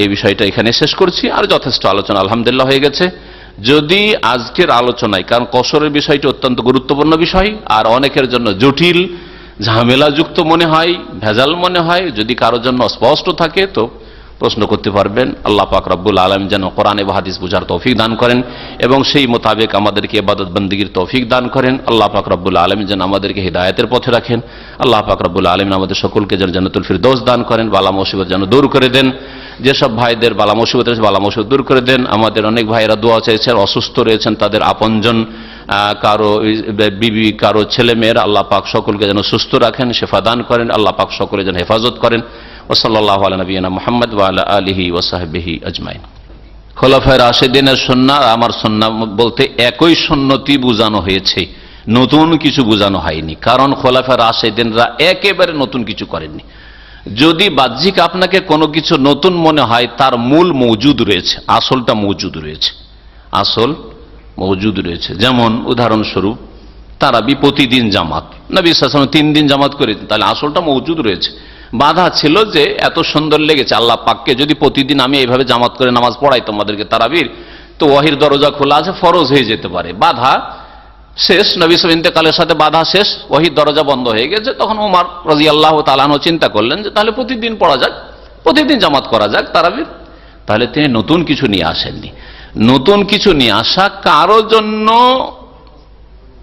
S4: এই বিষয়টা এখানে শেষ করছি। আর যথেষ্ট আলোচনা আলহামদুলিল্লাহ হয়ে গেছে। যদি আজকের আলোচনায়, কারণ কসরের বিষয়টি অত্যন্ত গুরুত্বপূর্ণ বিষয়, আর অনেকের জন্য জটিল ঝামেলাযুক্ত মনে হয়, ভেজাল মনে হয়, যদি কারোর জন্য স্পষ্ট থাকে তো প্রশ্ন করতে পারবেন। আল্লাহ পাক রব্বুল আলামিন যেন কোরআন এবং হাদিস বুঝার তৌফিক দান করেন এবং সেই মোতাবেক আমাদেরকে ইবাদত বন্দেগীর তৌফিক দান করেন। আল্লাহ পাক রব্বুল আলামিন যেন আমাদেরকে হিদায়াতের পথে রাখেন। আল্লাহ পাক রব্বুল আলামিন আমাদের সকলকে যেন জান্নাতুল ফিরদৌস দান করেন, বালা মুসিবত যেন দূর করে দেন। যেসব ভাইদের বালা মুসিবত রয়েছে বালা মুসিবত দূর করে দেন। আমাদের অনেক ভাইয়েরা দোয়া চাইছেন, অসুস্থ রয়েছেন, তাদের আপনজন, কারো বিবি, কারো ছেলে মেয়েরা, আল্লাহ পাক সকলকে যেন সুস্থ রাখেন, শেফা দান করেন। আল্লাহ পাক সকলে যেন হেফাজত করেন। ওয়া সাল্লাল্লাহু আলা নবিয়িনা মুহাম্মদ ওয়া আলা আলিহি ওয়া সাহবিহি আজমাইন। খোলাফায়ে রাশেদিনের সুন্নাহ আমার সুন্নাহ বলতে একই সুন্নতি বোঝানো হয়েছে, নতুন কিছু বোঝানো হয়নি। কারণ খোলাফায়ে রাশেদিনরা একেবারে নতুন কিছু করেননি। যদি বাহ্যিক আপনাকে কোনো কিছু নতুন মনে হয়, তার মূল মওজুদ রয়েছে, আসলটা মওজুদ রয়েছে, আসল মওজুদ রয়েছে। যেমন উদাহরণস্বরূপ তারাবি প্রতিদিন জামাত, নবী সাল্লাল্লাহু আলাইহি ওয়াসাল্লাম 3 দিন জামাত করেছেন, তাহলে আসলটা মওজুদ রয়েছে। বাধা ছিল যে এত সুন্দর লেগেছে আল্লাহ পাককে, যদি প্রতিদিন আমি এইভাবে জামাত করে নামাজ পড়াই তোমাদেরকে তারাবির, তো ওয়াহির দরজা খোলা আছে, ফরজ হয়ে যেতে পারে। বাধা শেষ, নবী সাল্লাল্লাহু ইন্তেকালের সাথে বাধা শেষ, ওয়াহির দরজা বন্ধ হয়ে গেছে। তখন ওমর রাদিয়াল্লাহু তাআলা আনহু চিন্তা করলেন যে তাহলে প্রতিদিন পড়া যাক, প্রতিদিন জামাত করা যাক তারাবির। তাহলে তিনি নতুন কিছু নিয়ে আসেননি। নতুন কিছু নিয়ে আসা কারো জন্য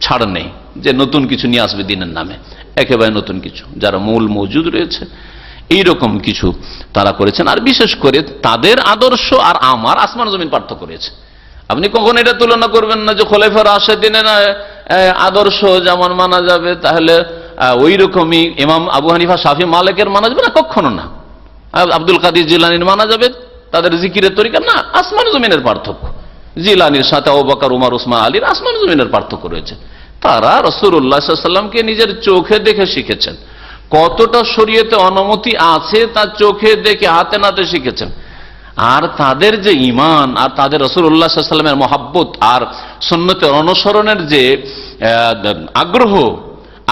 S4: ছাড় নেই যে নতুন কিছু নিয়ে আসবে দিনের নামে, একেবারে নতুন কিছু, যারা মূল মওজুদ রয়েছে এইরকম কিছু তারা করেছেন। আর বিশেষ করে তাদের আদর্শ আর আমার আসমান জমিন পার্থক্য রয়েছে। আপনি কখন এটা তুলনা করবেন না যে খোলাফায়ে রাশেদিনের আদর্শ যেমন মানা যাবে, তাহলে ওই রকমই ইমাম আবু হানিফা, শাফি, মালিকের মানা যাবে না, কখনো না। আব্দুল কাদের জিলানীর মানা যাবে, তাদের জিকিরের তরিকা না, আসমান জমিনের পার্থক্য। জিলানীর সাথে আবু বকর, উমর, উসমান, আলীর আসমান জমিনের পার্থক্য রয়েছে। তারা রাসূলুল্লাহ সাল্লাল্লাহু আলাইহি ওয়াসাল্লামকে নিজের চোখে দেখে শিখেছেন, কতটা শরীয়তে অনুমতি আছে তা চোখে দেখে হাতে নাতে শিখেছেন। আর তাদের যে ঈমান আর তাদের রাসূলুল্লাহ সাল্লাল্লাহু আলাইহি ওয়াসাল্লামের মহব্বত আর সুন্নতের অনুসরণের যে আগ্রহ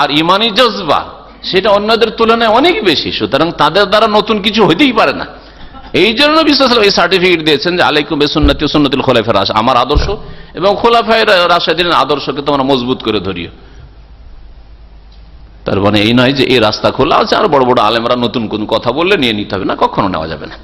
S4: আর ঈমানি জজবা, সেটা অন্যদের তুলনায় অনেক বেশি। সুতরাং তাদের দ্বারা নতুন কিছু হইতেই পারে না। এই জন্য নবী সাল্লাল্লাহু আলাইহি ওয়াসাল্লাম এই সার্টিফিকেট দিয়েছেন যে আলাইকুম বিসুন্নতি ওয়া সুন্নাতিল খুলাফায়ে রাশিদিন, আমার আদর্শ এবং খুলাফায়ে রাশিদিনের আদর্শকে তোমরা মজবুত করে ধরিও। তার মানে এই নয় যে এই রাস্তা খোলা আছে আর বড় বড় আলেমরা নতুন কোন কথা বললে নিয়ে নিতে হবে না, কখনো নেওয়া যাবে না।